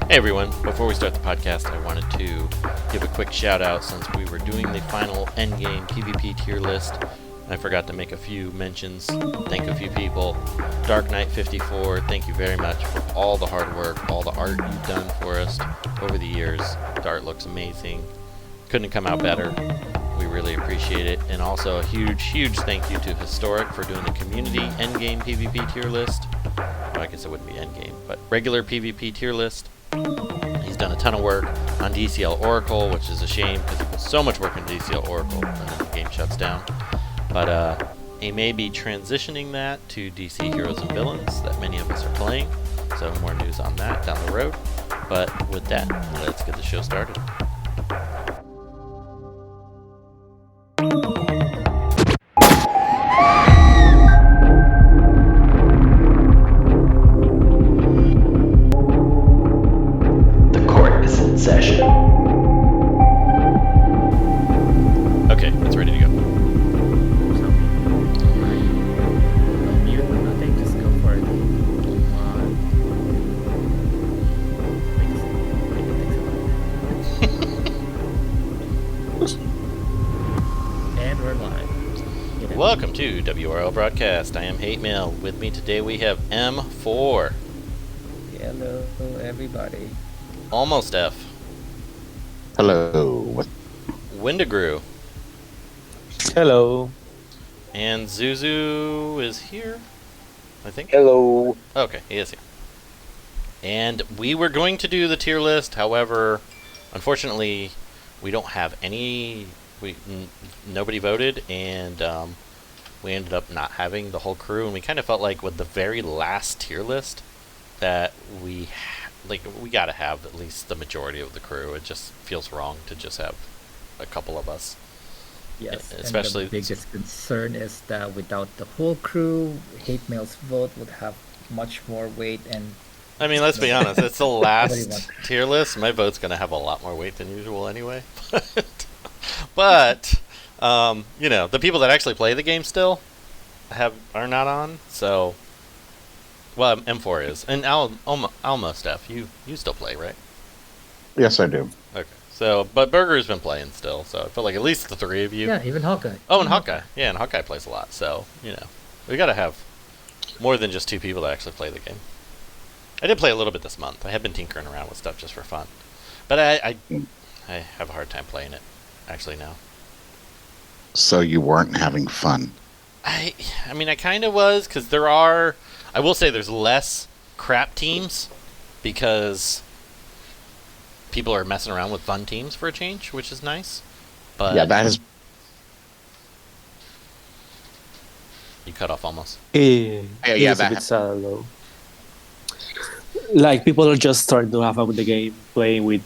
Hey everyone, before we start the podcast, I wanted to give a quick shout out since we were doing the final endgame PvP tier list. I forgot to make a few mentions, thank a few people. Dark Knight 54, thank you very much for all the hard work, all the art you've done for us over the years. The art looks amazing. Couldn't come out better. We really appreciate it. And also a huge thank you to Historic for doing the community endgame PvP tier list. Well, I guess it wouldn't be endgame, but regular PvP tier list. He's done a ton of work on DCL Oracle, which is a shame because he puts so much work into DCL Oracle and then the game shuts down. But he may be transitioning that to DC Heroes and Villains that many of us are playing. So more news on that down the road. But with that, let's get the show started. Session. Okay, it's ready to go. Mute nothing, just go for it. And we're live. Welcome to WROL Broadcast. I am Hate Mail. With me today we have M4. Hello, everybody. Almost F. Hello. Windigrew. Hello. And Zuzu is here, I think. Hello. Okay, he is here. And we were going to do the tier list, however, unfortunately, we don't have any. Nobody voted, and we ended up not having the whole crew. And we kind of felt like with the very last tier list that we gotta have at least the majority of the crew. It just feels wrong to just have a couple of us. Yes, especially and the biggest concern is that without the whole crew, Hate Mail's vote would have much more weight. And I mean, let's be honest, it's the last tier list. My vote's gonna have a lot more weight than usual anyway. But you know, the people that actually play the game still are not on, so. Well, M4 is, and almost Steph. You still play, right? Yes, I do. Okay. So, but Burger's been playing still, so I feel like at least the three of you. Yeah, even Hawkeye. Oh, and Hawkeye. Yeah, and Hawkeye plays a lot, so you know we gotta have more than just two people that actually play the game. I did play a little bit this month. I have been tinkering around with stuff just for fun, but I have a hard time playing it actually now. So you weren't having fun? I mean, I kind of was, because there are. I will say there's less crap teams because people are messing around with fun teams for a change, which is nice. But yeah, that is. You cut off almost. Yeah, that a bit sad though. Like people are just starting to have fun with the game, playing with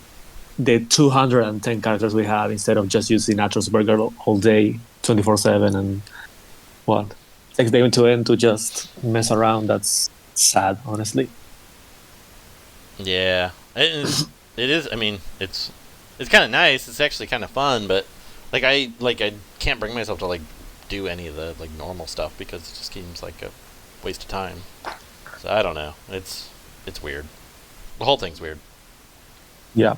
the 210 characters we have instead of just using Atros Burger all day, 24/7, and what? Takes the game to end to just mess around. That's sad, honestly. Yeah, it is. I mean, it's kind of nice. It's actually kind of fun, but I can't bring myself to do any of the normal stuff because it just seems like a waste of time. So I don't know. It's weird. The whole thing's weird. Yeah.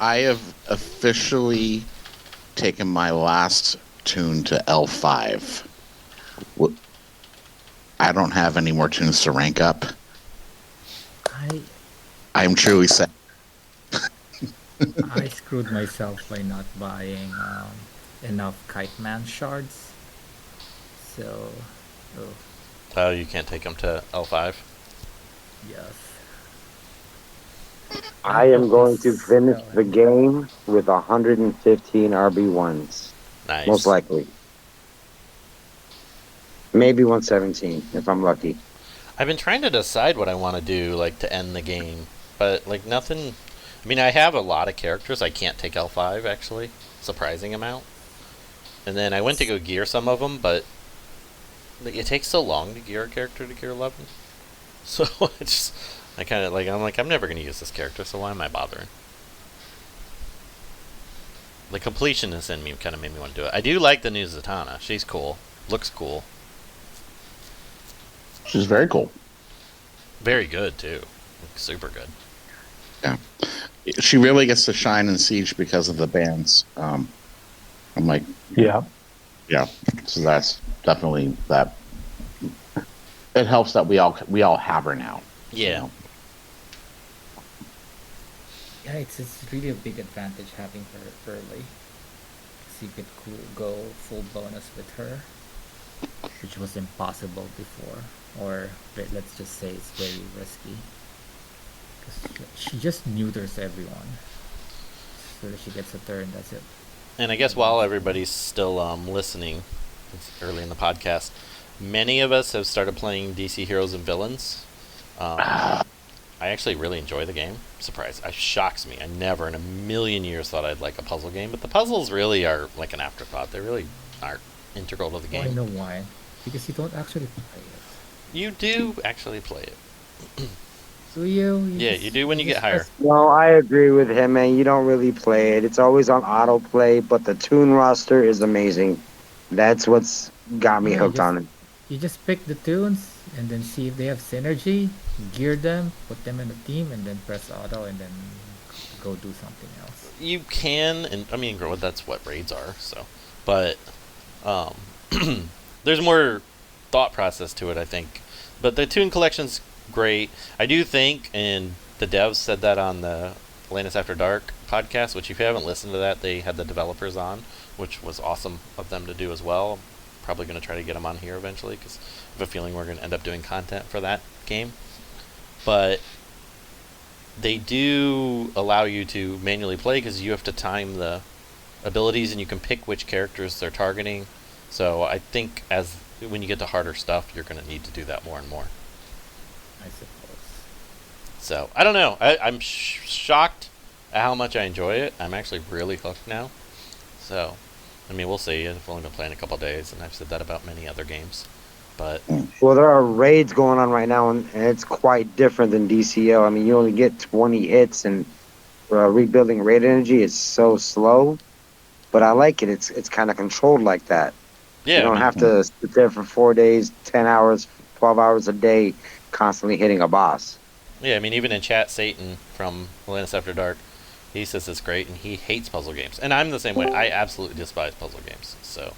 I have officially taken my last toon to L5. I don't have any more tunes to rank up. I am truly sad. I screwed myself by not buying enough Kite Man shards. So, Oh, you can't take them to L5? yes. I am going to finish the game with 115 RB1s. Nice. Most likely. Maybe 117 if I'm lucky. I've been trying to decide what I want to do, to end the game, but nothing. I mean, I have a lot of characters. I can't take L5 actually, surprising amount. And then I went to go gear some of them, but it takes so long to gear a character to gear 11. So I'm never gonna use this character, so why am I bothering? The completionist in me kind of made me want to do it. I do like the new Zatanna. She's cool. Looks cool. She's very cool. Very good, too. Super good. She really gets to shine in Siege because of the bands. I'm like, Yeah. yeah. So that's definitely that. It helps that we all have her now. Yeah. So, Yeah, it's really a big advantage having her early. So you could go full bonus with her, which was impossible before. Or let's just say it's very risky. Because she just neuters everyone. So that she gets a turn, that's it. And I guess while everybody's still listening, it's early in the podcast, many of us have started playing DC Heroes and Villains. I actually really enjoy the game. Surprise! It shocks me. I never in a million years thought I'd like a puzzle game, but the puzzles really are like an afterthought. They really aren't integral to the game. I know why. Because you don't actually play it. You do actually play it. Do you? Yeah, you do when you get higher. No, I agree with him, man. You don't really play it. It's always on autoplay, but the toon roster is amazing. That's what's got me hooked on it. You just pick the tunes and then see if they have synergy, gear them, put them in a team, and then press auto and then go do something else. You can, and I mean, that's what raids are. So, but there's more thought process to it, I think. But the Toon Collection's great. I do think, and the devs said that on the Atlantis After Dark podcast, which if you haven't listened to that, they had the developers on, which was awesome of them to do as well. Probably going to try to get them on here eventually because I have a feeling we're going to end up doing content for that game. But they do allow you to manually play because you have to time the abilities and you can pick which characters they're targeting. So I think when you get to harder stuff, you're going to need to do that more and more. I suppose. So I don't know. I'm shocked at how much I enjoy it. I'm actually really hooked now. So, I mean, we'll see. I've only been playing a couple days, and I've said that about many other games. But Well, there are raids going on right now, and it's quite different than DCL. I mean, you only get 20 hits, and rebuilding raid energy is so slow. But I like it. It's kind of controlled like that. yeah, You don't have to sit there for 4 days, 10 hours, 12 hours a day, constantly hitting a boss. Yeah, I mean, even in chat, Satan from Atlantis After Dark, he says it's great, and he hates puzzle games. And I'm the same way. I absolutely despise puzzle games. So,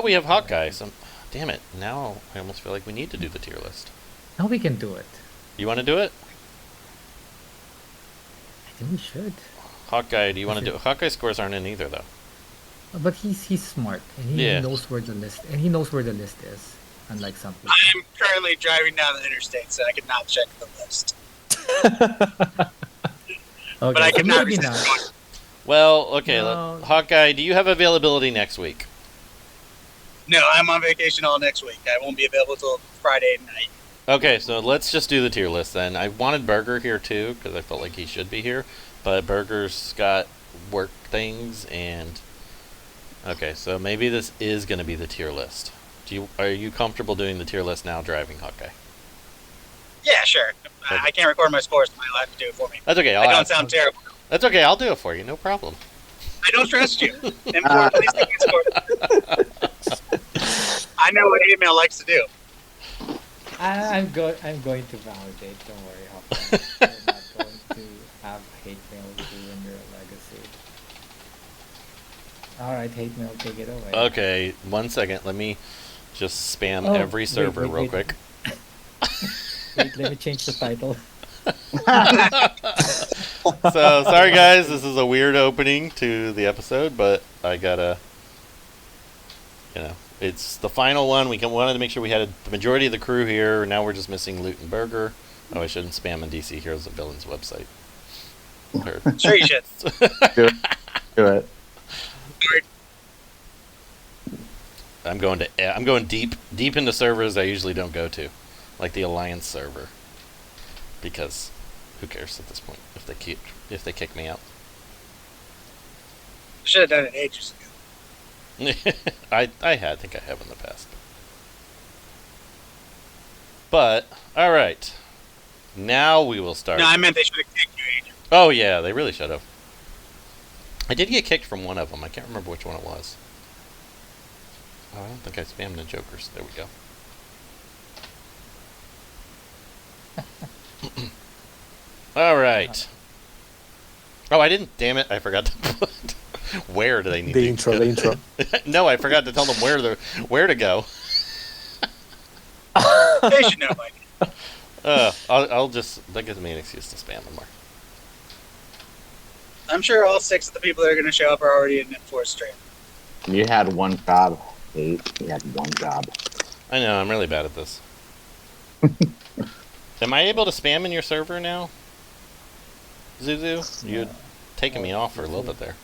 we have Hawkeye. So, damn it. Now I almost feel like we need to do the tier list. Now we can do it. You want to do it? I think we should. Hawkeye, do you want to do it? Hawkeye scores aren't in either, though. But he's smart and he Yeah. knows where the list is. Unlike some people. I am currently driving down the interstate, so I cannot check the list. Okay, But I so cannot maybe resist not. going. Well, okay. No. Hawkeye, do you have availability next week? No, I'm on vacation all next week. I won't be available till Friday night. Okay, so let's just do the tier list then. I wanted Burger here too because I felt like he should be here, but Burger's got work things and. Okay, so maybe this is going to be the tier list. Are you comfortable doing the tier list now, driving Hawkeye? Yeah, sure. I can't record my scores, so I'll have to do it for me. That's okay. I don't sound terrible. That's okay. I'll do it for you. No problem. I don't trust you. M4, please take my scores. I know what email likes to do. I'm going to validate. Don't worry, Hawkeye. We're not going to have hate mail ruin your legacy. All right, hate mail, take it away. Okay, 1 second. Let me just spam Oh, every server wait. real quick. Wait, let me change the title. So, sorry guys, this is a weird opening to the episode, but I gotta, it's the final one. We wanted to make sure we had the majority of the crew here. Now we're just missing Loot and Burger. Oh, I shouldn't spam on DC Heroes and Villains website. Sure you should. do it. I'm going deep into servers I usually don't go to, like the Alliance server, because who cares at this point if they kick me out. Should have done it ages ago. I think I have in the past. But all right, now we will start. No, I meant they should have kicked you ages. Oh yeah, they really should have. I did get kicked from one of them. I can't remember which one it was. Oh, I don't think I spammed the jokers. There we go. All right. Oh, I didn't. Damn it! I forgot to put. Where do they need The to intro, go? the intro. No, I forgot to tell them where to go. They should know, Mike. I'll just that gives me an excuse to spam them more. I'm sure all 6 of the people that are going to show up are already in Enforced stream. You had one job, Kate. You had one job. I know I'm really bad at this. Am I able to spam in your server now, Zuzu? You'd taken me off for a little bit there.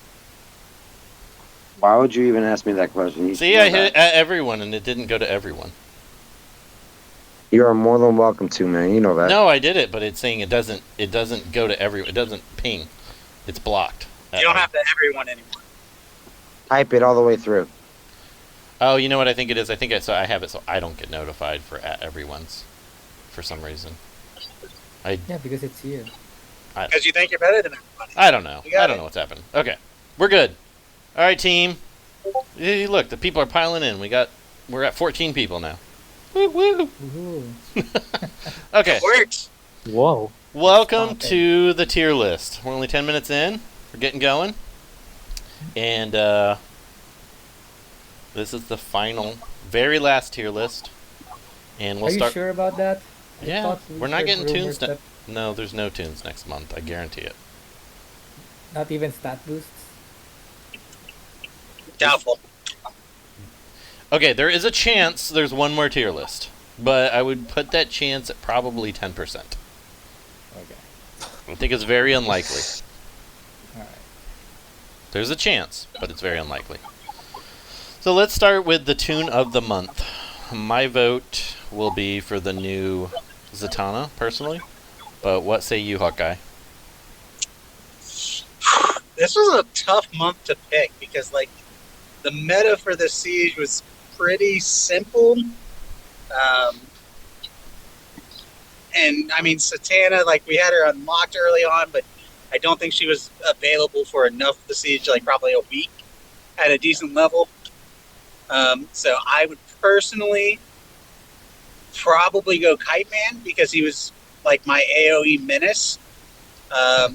Why would you even ask me that question? You See, should know I hit that. everyone, and it didn't go to everyone. You are more than welcome to, man. You know that. No, I did it, but it's saying it doesn't go to everyone. It doesn't ping. It's blocked. You don't have to everyone anymore. Type it all the way through. Oh, you know what I think it is? I think I have it so I don't get notified for at everyone's for some reason. Yeah, because it's you. Because you think you're better than everybody. I don't know. You got I don't it. know what's happening. Okay, we're good. All right, team. Hey, look, the people are piling in. We're at 14 people now. Woo woo. Woohoo. Okay. Works. Whoa. Welcome Stop it. to the tier list. We're only 10 minutes in. We're getting going. And this is the final, very last tier list. And we'll Are you start. sure about that? I Yeah, thought we we're not heard getting rumors tunes. that No, there's no tunes next month. I guarantee it. Not even stat boosts. Doubtful. Okay, there is a chance there's one more tier list. But I would put that chance at probably 10%. Okay. I think it's very unlikely. All right. There's a chance, but it's very unlikely. So let's start with the tune of the month. My vote will be for the new Zatanna, personally. But what say you, Hawkeye? This was a tough month to pick because, like, the meta for the siege was pretty simple. And I mean, Zatanna, like, we had her unlocked early on, but I don't think she was available for enough of the siege, like probably a week at a decent level. So I would personally probably go Kite Man because he was like my AoE menace. For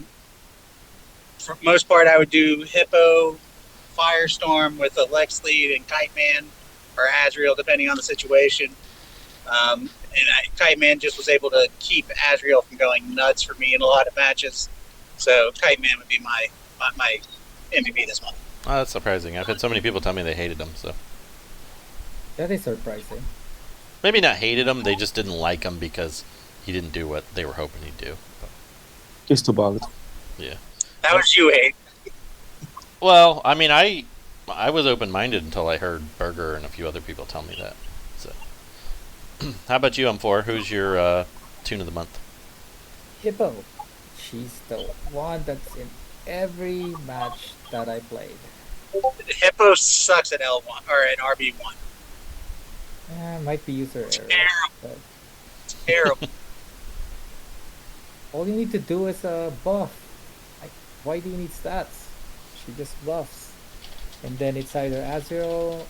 the most part, I would do Hippo, Firestorm with a Lex lead and Kite Man or Azrael, depending on the situation. Kite Man just was able to keep Azrael from going nuts for me in a lot of matches. So Kite Man would be my MVP this month. Oh, that's surprising. I've had so many people tell me they hated him, so. That is surprising. Maybe not hated him, they just didn't like him because he didn't do what they were hoping he'd do. But, He's too bugged. yeah. That was you, Hate. Well, I mean, I was open-minded until I heard Burger and a few other people tell me that. So, how about you, M4? Who's your tune of the month? Hippo. She's the one that's in every match that I played. Hippo sucks at L1 or at RB1. Might be user error. Terrible. But Terrible. all you need to do is buff. Like, why do you need stats? She just buffs. And then it's either Azrael,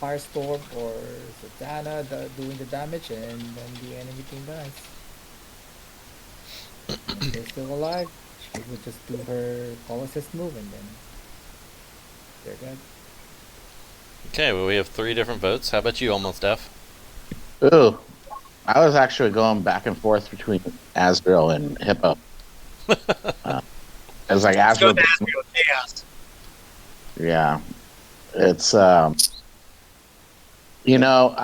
Firestorm, or Zatanna doing the damage, and then the enemy team dies. If they're still alive, she would just do her call assist move, and then they're dead. Okay, well, we have 3 different votes. How about you, Almost F? Ooh, I was actually going back and forth between Azrael and Hippo. It was like Let's go Azrael. with Azrael with Chaos. Yeah, it's I'm. You know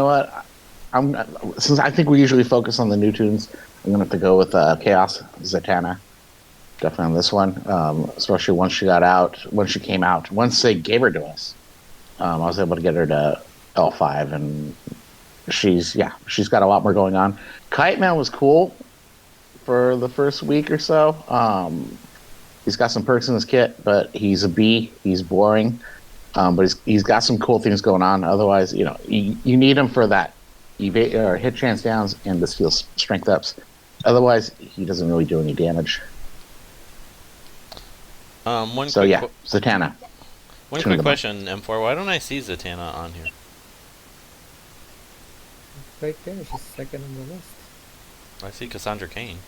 what? I'm since I think we usually focus on the new tunes. I'm gonna have to go with Chaos Zatana. Definitely on this one, especially once she came out. Once they gave her to us, I was able to get her to L5, and she's got a lot more going on. Kite Man was cool for the first week or so. He's got some perks in his kit, but he's a B. He's boring, but he's got some cool things going on. Otherwise, you need him for that evade or hit chance downs and the steal strength ups. Otherwise, he doesn't really do any damage. Zatanna. One quick question, M4. Why don't I see Zatanna on here? Right there, she's second on the list. I see Cassandra Kane.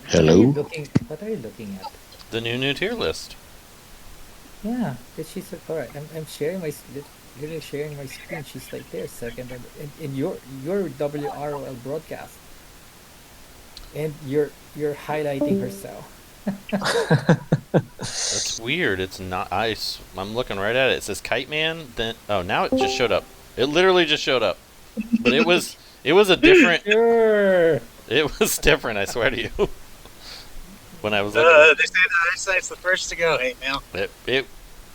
Hello. What are you looking at? The new tier list. Yeah, that she's alright. I'm sharing my literally sharing my screen. She's like there, second, and in your WROL broadcast, and you're highlighting herself. That's weird. It's not ice. I'm looking right at it. It says Kite Man. Then now it just showed up. It literally just showed up. But it was a different. Sure. It was different. I swear to you. When I was looking, They say the eyesight's the first to go. Hey, now.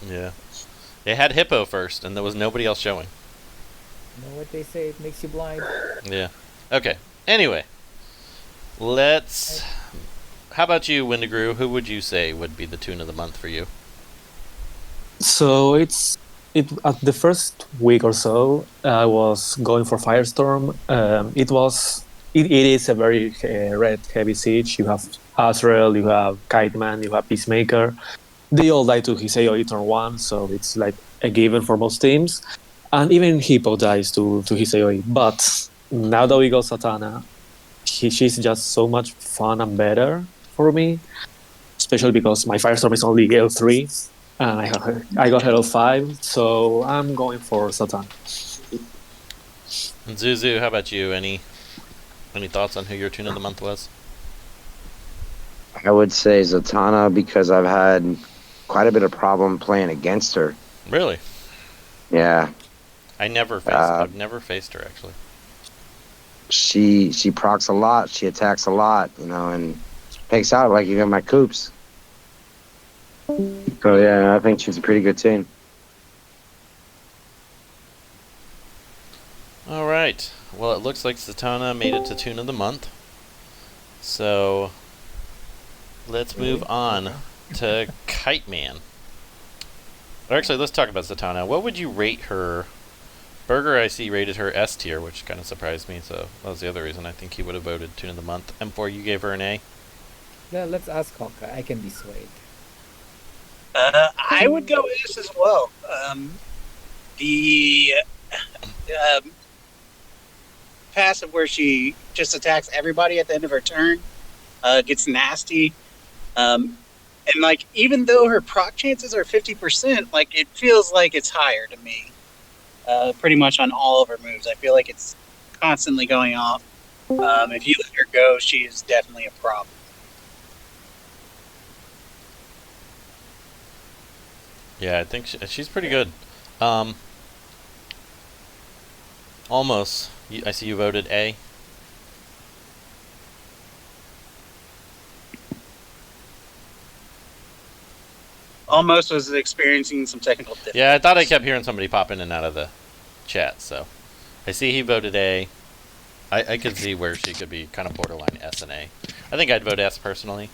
yeah. It had Hippo first, and there was nobody else showing. You know what they say? It makes you blind. Yeah. Okay. Anyway, let's. How about you, Wendigrew? Who would you say would be the tune of the month for you? So at the first week or so, I was going for Firestorm. It is a very red heavy siege. You have Azrael, you have Kite Man, you have Peacemaker. They all die to his AoE turn 1, so it's like a given for most teams. And even Hippo dies to his AoE. But now that we got Zatanna, she's just so much fun and better for me, especially because my Firestorm is only L3 and I got her L5, so I'm going for Zatanna. And Zuzu, how about you? Any thoughts on who your tune of the month was? I would say Zatanna because I've had quite a bit of problem playing against her. Really? Yeah. I've never faced her actually. She procs a lot, she attacks a lot, and takes out like you got my coops. So yeah, I think she's a pretty good team. All right. Well, it looks like Zatanna made it to tune of the month. So let's move on to Kite Man. Or actually, let's talk about Zatanna. What would you rate her? Burger, I see, rated her S tier, which kind of surprised me. So that was the other reason I think he would have voted tune of the month. M4, you gave her an A. Yeah, let's ask Hawkeye. I can be swayed. I would go S as well. The passive where she just attacks everybody at the end of her turn gets nasty. And like, even though her proc chances are 50%, like it feels like it's higher to me. Pretty much on all of her moves, I feel like it's constantly going off. If you let her go, she is definitely a problem. Yeah, I think she's pretty good. Almost. I see you voted A. Almost was experiencing some technical difficulties. Yeah, I thought I kept hearing somebody pop in and out of the chat, so I see he voted A. I could see where she could be kind of borderline S and A. I think I'd vote S personally,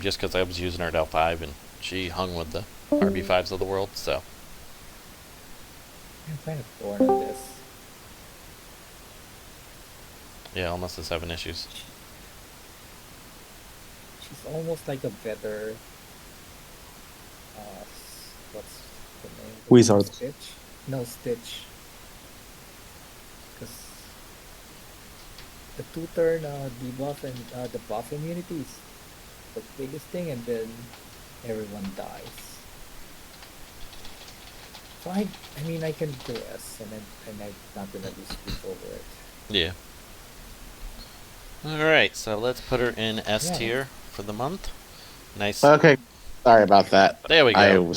just because I was using her at L5 and she hung with the RB5s of the world, so. I'm kind of torn on this. Yeah, almost the 7 issues. She's almost like a better. What's the name? Wizard. Stitch? No, Stitch. Because the 2-turn debuff and the buff immunity is the biggest thing, and then everyone dies. So I mean, I can do S, and I'm not gonna lose sleep over it. Yeah. Alright, so let's put her in S Yeah. tier for the month. Nice. Okay, sorry about that. There we go.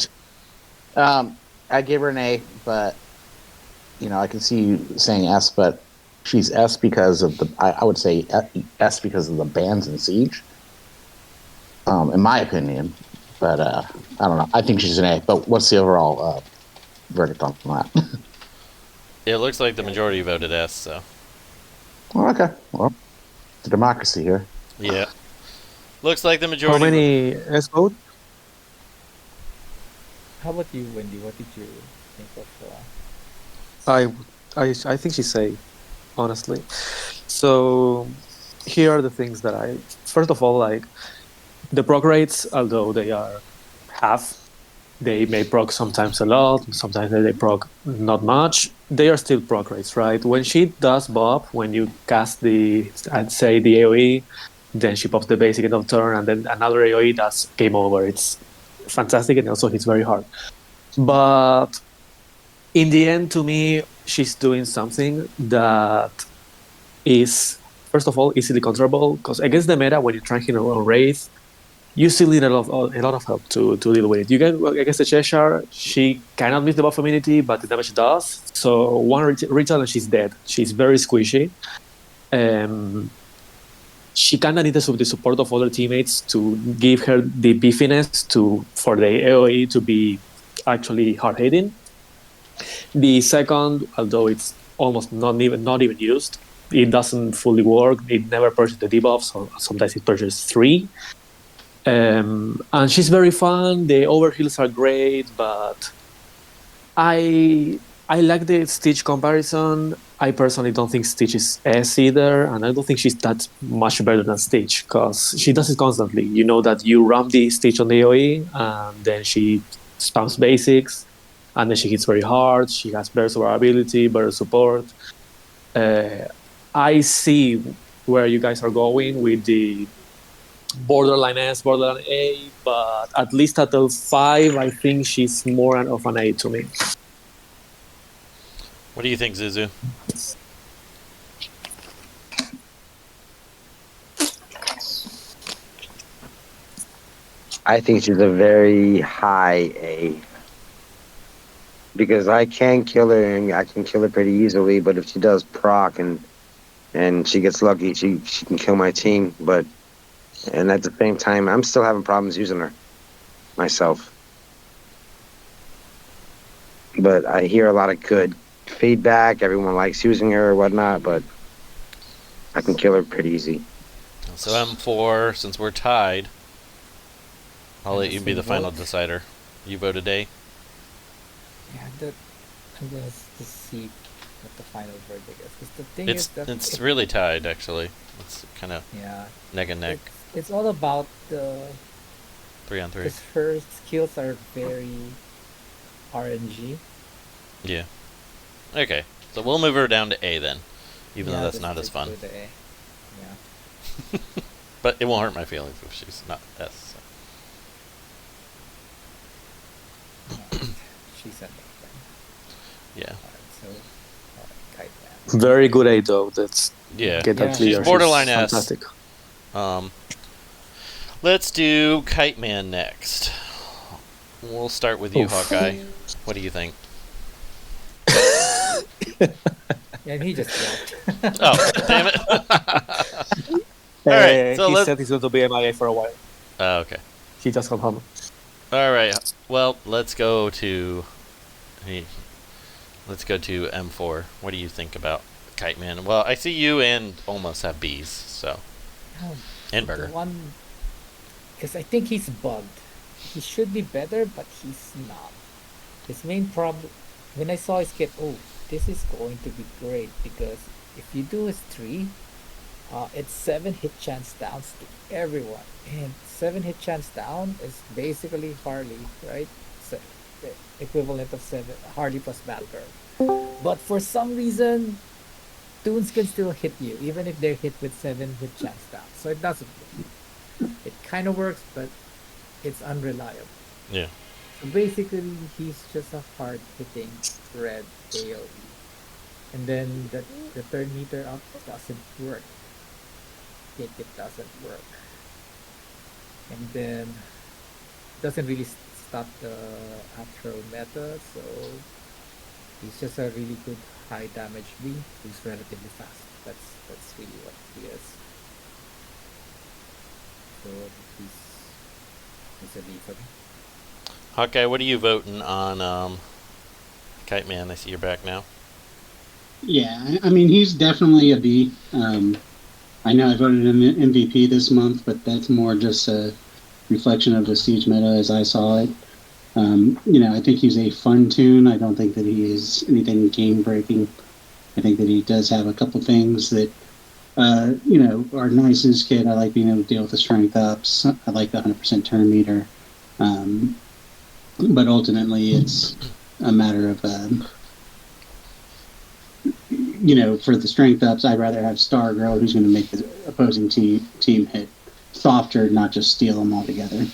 I gave her an A, but I can see you saying S, but she's S because of I would say S because of the bans in Siege. In my opinion, but I don't know. I think she's an A. But what's the overall verdict on that? It looks like the majority voted S, so. Well, okay. Well, it's a democracy here. Yeah. Looks like the majority. How many S vote? How about you, Wendy? What did you think of? I think she's A, honestly. So here are the things that first of all, like the proc rates, although they are half, they may proc sometimes a lot, sometimes they proc not much. They are still proc rates, right? When she does Bob, when you cast I'd say the AoE, then she pops the basic end of turn, and then another AoE, that's game over. It's fantastic, and also hits very hard. But in the end, to me, she's doing something that is, first of all, easily controllable, because against the meta, when you're trying on Wraith, you still need a lot of help to deal with it. You get against the Cheshire, she cannot miss the buff immunity, but the damage does. So one retail and she's dead. She's very squishy. She kind of needs the support of other teammates to give her the beefiness for the AoE to be actually hard hitting. The second, although it's almost not even used, it doesn't fully work. It never purchases the debuffs, so sometimes it purchases 3. And she's very fun. The overheals are great, but I like the Stitch comparison. I personally don't think Stitch is S either, and I don't think she's that much better than Stitch, because she does it constantly. You know that you ramp the Stitch on the AoE, and then she spams basics, and then she hits very hard. She has better survivability, better support. I see where you guys are going with the borderline S, borderline A, but at least at L5, I think she's more of an A to me. What do you think, Zuzu? I think she's a very high A. Because I can kill her, and I can kill her pretty easily, but if she does proc and she gets lucky, she can kill my team. And at the same time, I'm still having problems using her myself. But I hear a lot of good feedback. Everyone likes using her or whatnot, but I can kill her pretty easy. So M4, since we're tied, I'll let you be the final decider. You voted A? Yeah, I'm gonna see what the final verdict is. Because the thing is that it's really tied, actually. It's kind of neck and neck. It's all about the 3-on-3. Because her skills are very RNG. Yeah. Okay, so we'll move her down to A then, even though that's not as fun. Yeah. But it won't hurt my feelings if she's not S. So. She's an A then. Yeah. Kite Man. Very good A though. That's She's borderline S. Fantastic. Let's do Kite Man next. We'll start with you, Hawkeye. What do you think? Yeah, and he just left. Oh, damn it. Alright, so he said he's going to be MIA for a while. Okay. He just got home. Alright, well, let's go to M4. What do you think about Kite Man? Well, I see you and almost have B's, so. And Burger. Because I think he's bugged. He should be better, but he's not. His main problem, when I saw his kit, this is going to be great, because if you do his 3, it's 7 hit chance downs to everyone. And 7 hit chance down is basically Harley, right? So, the equivalent of 7 Harley plus Batgirl. But for some reason, toons can still hit you, even if they're hit with 7 hit chance down. So it doesn't work. It kind of works, but it's unreliable. Yeah. So basically, he's just a hard-hitting red AoE. And then the third meter up doesn't work. It doesn't work. And then doesn't really stop the Afro meta, so he's just a really good high damage B who's relatively fast. That's really what he is. So he's a B for me. Hawkeye, what are you voting on Kite Man? I see you're back now. Yeah, I mean, he's definitely a B. I know I voted him MVP this month, but that's more just a reflection of the Siege meta as I saw it. I think he's a fun toon. I don't think that he is anything game-breaking. I think that he does have a couple things that, are nice in his kit. I like being able to deal with the strength ups. I like the 100% turn meter. But ultimately, it's a matter of for the strength ups, I'd rather have Stargirl, who's going to make the opposing team hit softer, not just steal them altogether.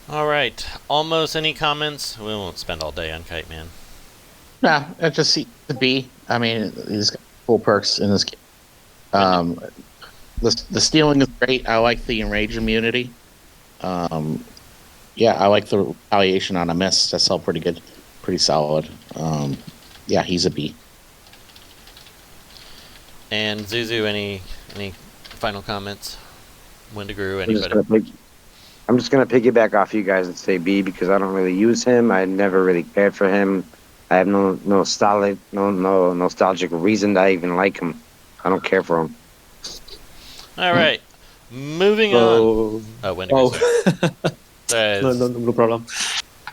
All right. Almost any comments? We won't spend all day on Kite Man. Nah, it's just the B. I mean, he's got full perks in this game. The stealing is great. I like the enrage immunity. Yeah, I like the retaliation on a miss. That's all pretty good, pretty solid. Yeah, he's a B. And Zuzu, any final comments? Wendigrew, anybody? I'm just gonna piggyback off you guys and say B because I don't really use him. I never really cared for him. I have no nostalgic reason to even like him. I don't care for him. All right, moving on. Oh, Wendigrew. No problem.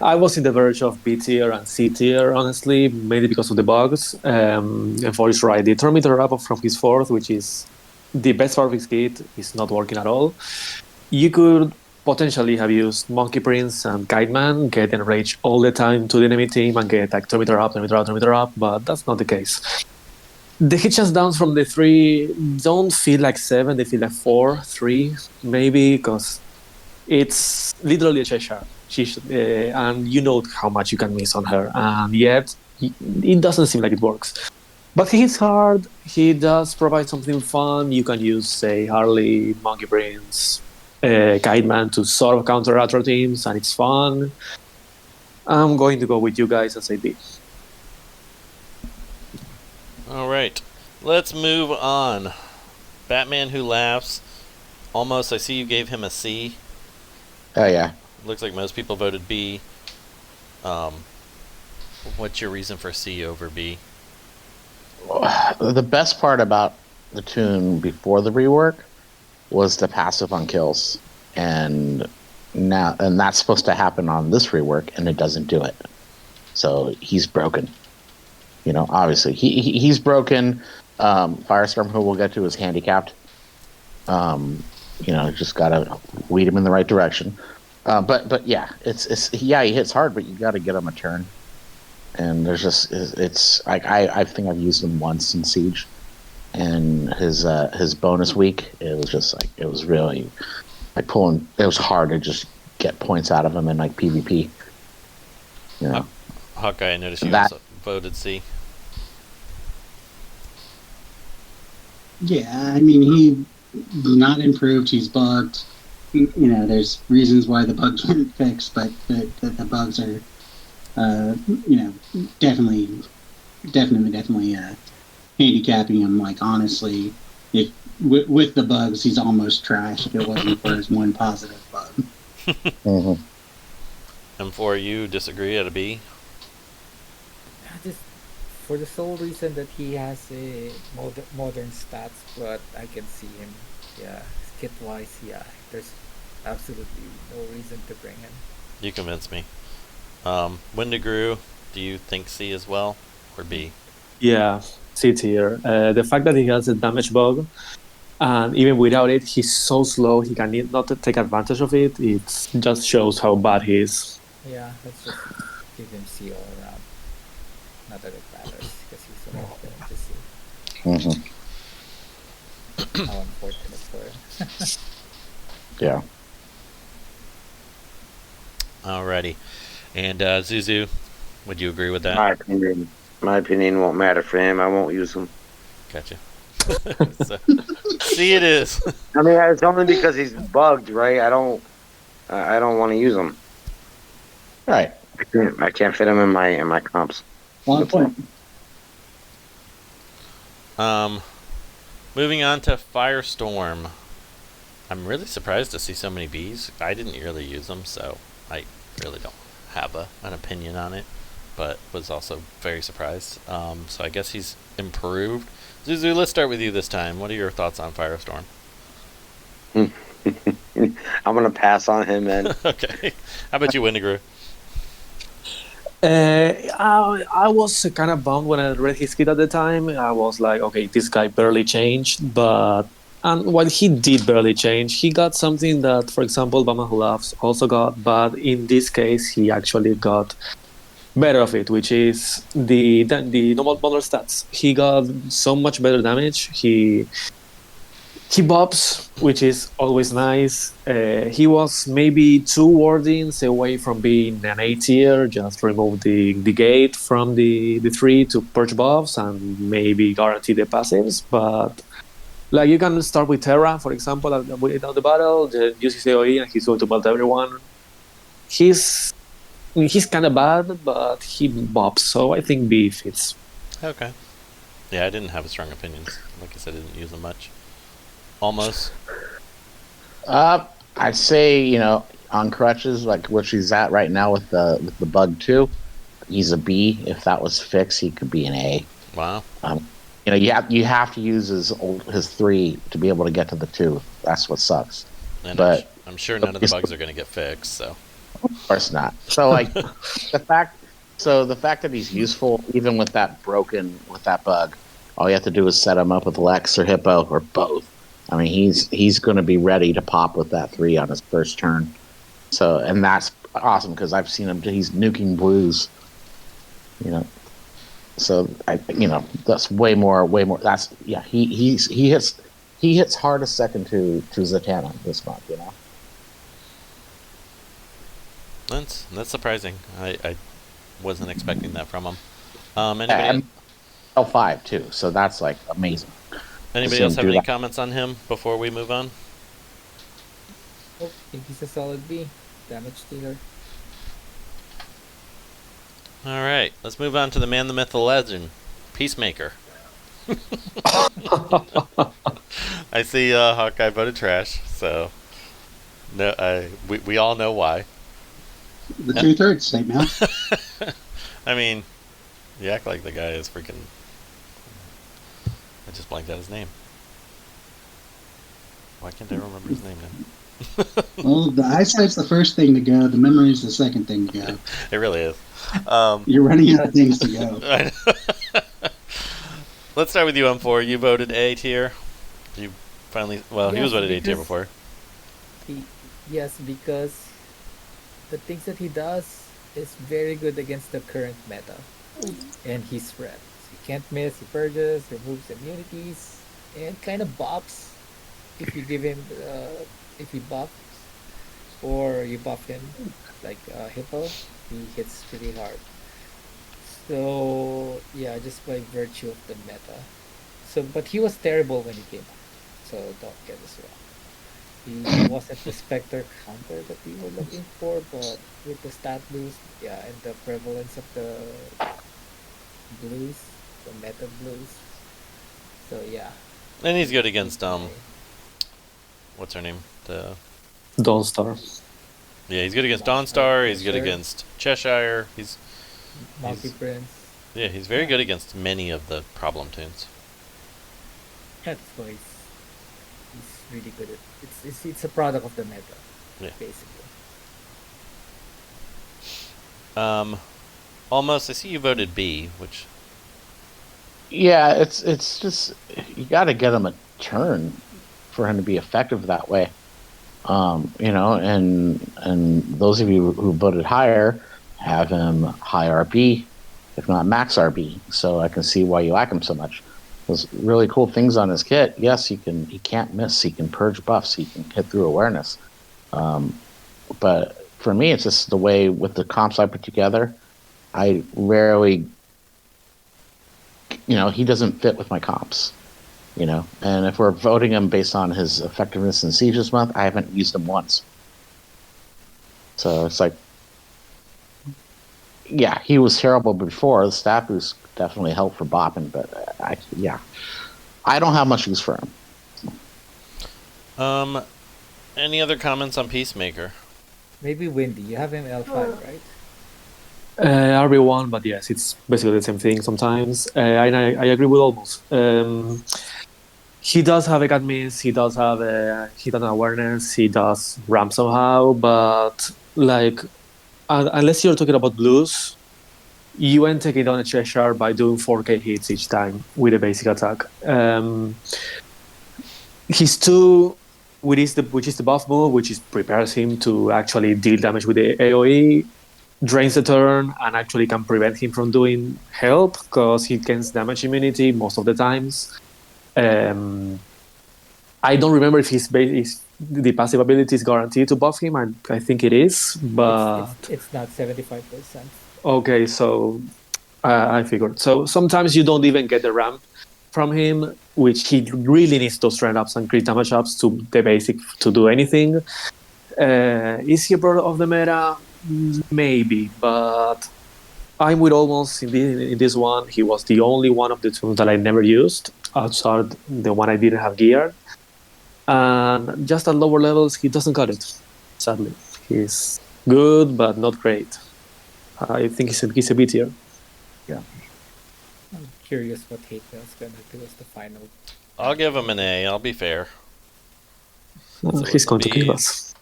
I was in the verge of B tier and C tier, honestly, mainly because of the bugs. And for is right, the thermometer up from his fourth, which is the best part of his kit, is not working at all. You could potentially have used Monkey Prince and Kite Man, get enraged all the time to the enemy team and get like thermometer up, but that's not the case. The hit chance downs from the 3 don't feel like 7, they feel like 4, 3, maybe, because it's literally a Cheshire. And you know how much you can miss on her, and yet it doesn't seem like it works. But he hits hard, he does provide something fun. You can use, say, Harley, Monkey Prince, Kite Man to sort of counter other teams, and it's fun. I'm going to go with you guys and say B. All right, let's move on. Batman Who Laughs. Almost, I see you gave him a C. Oh yeah. Looks like most people voted B. What's your reason for C over B? The best part about the toon before the rework was the passive on kills, and that's supposed to happen on this rework, and it doesn't do it. So he's broken. Obviously he's broken. Firestorm, who we'll get to, is handicapped. Just gotta weed him in the right direction. But yeah, he hits hard, but you gotta get him a turn. And there's just it's like I think I've used him once in Siege, and his bonus week, it was just like, it was really like pulling. It was hard to just get points out of him in like PvP. Hawkeye, I noticed you also voted C. Yeah, I mean, he's not improved. He's bugged. There's reasons why the bugs weren't fixed, but the bugs are, definitely handicapping him. Like, honestly, if with the bugs, he's almost trash if it wasn't for his one positive bug. Mm-hmm. And for you, disagree at a B? Just for the sole reason that he has a modern stats, but I can see him. Yeah, kit wise, yeah, there's absolutely no reason to bring him. You convinced me. Wendigrew, do you think C as well, or B? Yeah, C tier. The fact that he has a damage bug, and even without it, he's so slow, he can not take advantage of it. It just shows how bad he is. Yeah, let's just give him C all around. Not that it matters, because he's so going to C. Mm-hmm. How unfortunate for him. Yeah. Alrighty. And Zuzu, would you agree with that? My opinion won't matter for him. I won't use him. Gotcha. So, C it is. I mean, it's only because he's bugged, right? I don't want to use him. Right. I can't fit him in my comps. One point. Moving on to Firestorm. I'm really surprised to see so many Bs. I didn't really use them, so I really don't have an opinion on it, but was also very surprised. So I guess he's improved. Zuzu, let's start with you this time. What are your thoughts on Firestorm? I'm gonna pass on him, man. Okay. How about you, Wendigrew? I was kind of bummed when I read his kit at the time. I was like, okay, this guy barely changed, and while he did barely change, he got something that, for example, Batman Who Laughs also got, but in this case, he actually got better of it, which is the normal bundle stats. He got so much better damage. He bops, which is always nice. He was maybe 2 wardings away from being an A tier. Just remove the gate from the 3 to purge buffs and maybe guarantee the passives. But like you can start with Terra, for example, without the battle, use his AoE and he's going to melt everyone. He's kind of bad, but he bops, so I think B fits. Okay. Yeah, I didn't have strong opinions. Like I said, I didn't use them much. Almost. I'd say on crutches, like where she's at right now with the bug 2, he's a B. If that was fixed, he could be an A. Wow. You have to use his 3 to be able to get to the 2. That's what sucks. And but I'm sure none of the bugs are going to get fixed. So. Of course not. So like the fact that he's useful even with that bug, all you have to do is set him up with Lex or Hippo or both. I mean, he's going to be ready to pop with that 3 on his first turn. So, and that's awesome because I've seen him. He's nuking blues. So that's way more. That's He hits hardest second to Zatanna this month. That's surprising. I wasn't expecting that from him. Anybody? L5 too. So that's like amazing. Anybody else have any comments on him before we move on? I think he's a solid B. Damage dealer. All right, let's move on to the man, the myth, the legend, Peacemaker. I see Hawkeye voted trash, so no, we all know why. The 2/3 state now. I mean, you act like the guy is freaking. I just blanked out his name. Why can't I remember his name now? Well, the eyesight's the first thing to go. The memory is the second thing to go. It really is. You're running out of things to go. Let's start with you, M4. You voted A tier. You finally. Well, he was voted A tier before. Yes, because the things that he does is very good against the current meta, and he's threat. He can't miss. He purges, removes immunities, and kind of bops if you give him if he buffs or you buff him like Hippo. He hits pretty hard. So yeah, just by virtue of the meta. So, but he was terrible when he came out. So don't get us wrong. He wasn't the Spectre counter that we were looking for, but with the stat boost, yeah, and the prevalence of the blues, the meta blues. So yeah. And he's good against what's her name? The Dawnstar. Yeah, he's good against Dawnstar. He's good against Cheshire. He's Monkey Prince. Yeah, he's very good against many of the problem tunes. That's why he's really good at it's a product of the meta, basically. Almost. I see you voted B, which. Yeah, it's just you got to get him a turn for him to be effective that way. And those of you who voted higher have him high RB, if not max RB. So I can see why you like him so much. There's really cool things on his kit. Yes, he can't miss. He can purge buffs. He can hit through awareness. But for me, it's just the way with the comps I put together. I rarely, he doesn't fit with my comps. And if we're voting him based on his effectiveness in Siege this month, I haven't used him once. So it's like, yeah, he was terrible before. The stat boost definitely helped for bopping, but I don't have much use for him. Any other comments on Peacemaker? Maybe Windy. You have him L5, right? RB1, but yes, it's basically the same thing sometimes. And I agree with almost. He does have a gut miss, he does have a hidden awareness, he does ramp somehow, but like, unless you're talking about blues, you ain't taking down a Cheshire by doing 4k hits each time with a basic attack. His 2, which is the buff move, which prepares him to actually deal damage with the AoE, drains the turn and actually can prevent him from doing help because he gains damage immunity most of the times. I don't remember if the passive ability is guaranteed to buff him. I think it is, but It's not 75%. okay, so I figured. So sometimes you don't even get the ramp from him, which he really needs those strength ups and crit damage ups to the basic to do anything. Is he a part of the meta? Maybe, but I'm with almost in this one. He was the only one of the tools that I never used outside the one I didn't have geared. And just at lower levels, he doesn't cut it. Sadly, he's good but not great. I think he's a B tier. I'm curious what Hate Mail's gonna do as the final. I'll give him an A. I'll be fair. He's going to kill us.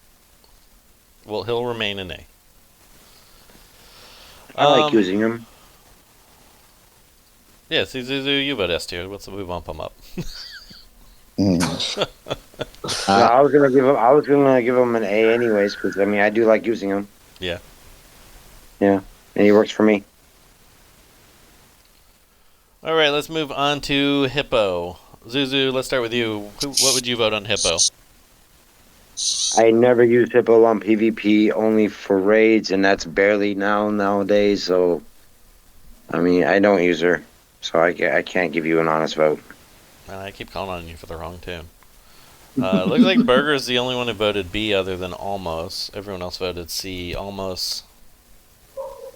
Well, he'll remain an A. I like using him. Yeah, Zuzu, you vote S tier. We bump him up. No, I was gonna give him an A anyways because I mean I do like using him. Yeah. Yeah, and he works for me. All right, let's move on to Hippo. Zuzu, let's start with you. What would you vote on Hippo? I never use Hippo on PvP, only for raids, and that's barely nowadays. So, I mean, I don't use her, so I can't give you an honest vote. Man, I keep calling on you for the wrong tune. Looks like Burger's the only one who voted B other than Almost. Everyone else voted C. Almost.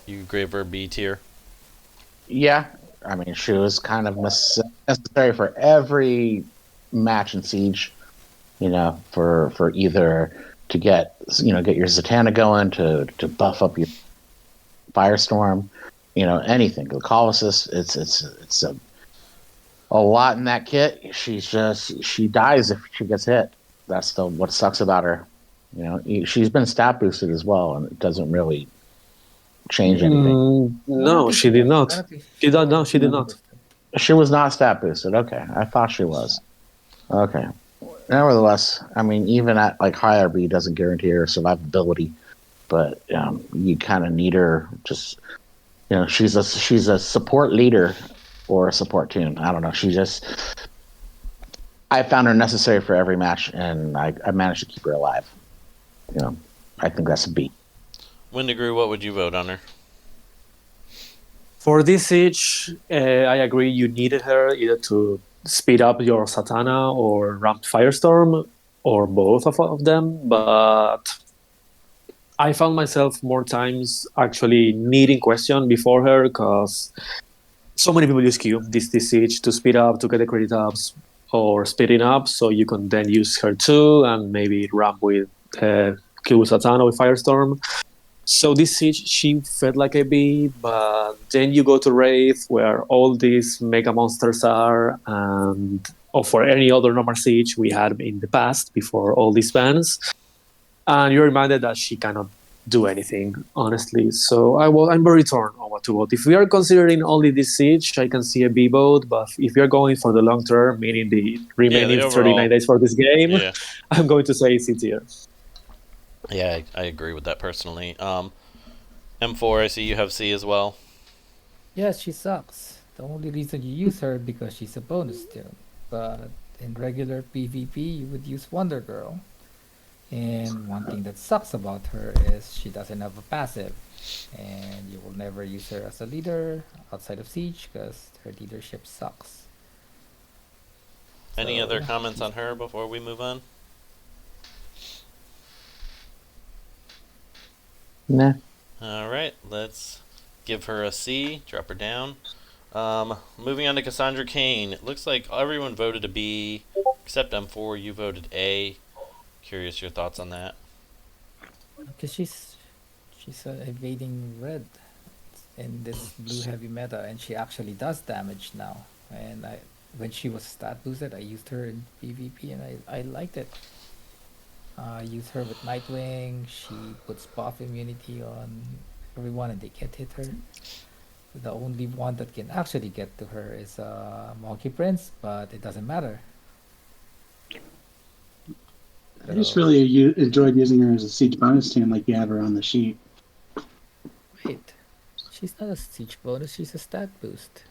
You grade her B tier? Yeah, I mean, she was kind of necessary for every match in Siege. You know, for either to get your Zatanna going, to buff up your Firestorm, anything. The call assist, it's a lot in that kit. She dies if she gets hit. That's what sucks about her. She's been stat boosted as well, and it doesn't really change anything. No, she did not. She did not. She did not. She was not stat boosted. Okay, I thought she was. Okay. Nevertheless, I mean, even at like higher B doesn't guarantee her survivability, but you kind of need her. Just she's a support leader or a support toon. I don't know. I found her necessary for every match, and I managed to keep her alive. I think that's a B. Windigrew, what would you vote on her? For this siege, I agree. You needed her either to speed up your Zatanna or ramp Firestorm, or both of them. But I found myself more times actually needing Question before her because so many people use Q this siege to speed up, to get the credit ups, or speeding up, so you can then use her too and maybe ramp with Q Zatanna with Firestorm. So this siege, she felt like a B, but then you go to Wraith, where all these mega monsters are, or for any other normal siege we had in the past before all these bans, and you're reminded that she cannot do anything, honestly. So I'm very torn on what to vote. If we are considering only this siege, I can see a B vote, but if you're going for the long term, meaning the remaining 39 days for this game, I'm going to say C tier. Yeah, I agree with that personally. M4, I see you have C as well. Yes, she sucks. The only reason you use her because she's a bonus toon. But in regular PvP, you would use Wonder Girl. And one thing that sucks about her is she doesn't have a passive. And you will never use her as a leader outside of Siege because her leadership sucks. Any other comments on her before we move on? Nah. Alright, let's give her a C, drop her down. Moving on to Cassandra Cain. It looks like everyone voted a B, except M4, you voted A. Curious your thoughts on that. Because she's evading red in this blue heavy meta, and she actually does damage now. And when she was stat boosted, I used her in PvP, and I liked it. Use her with Nightwing. She puts buff immunity on everyone, and they can't hit her. The only one that can actually get to her is Monkey Prince, but it doesn't matter. I just really enjoyed using her as a siege bonus toon, like you have her on the sheet. She's not a siege bonus. She's a stat boost.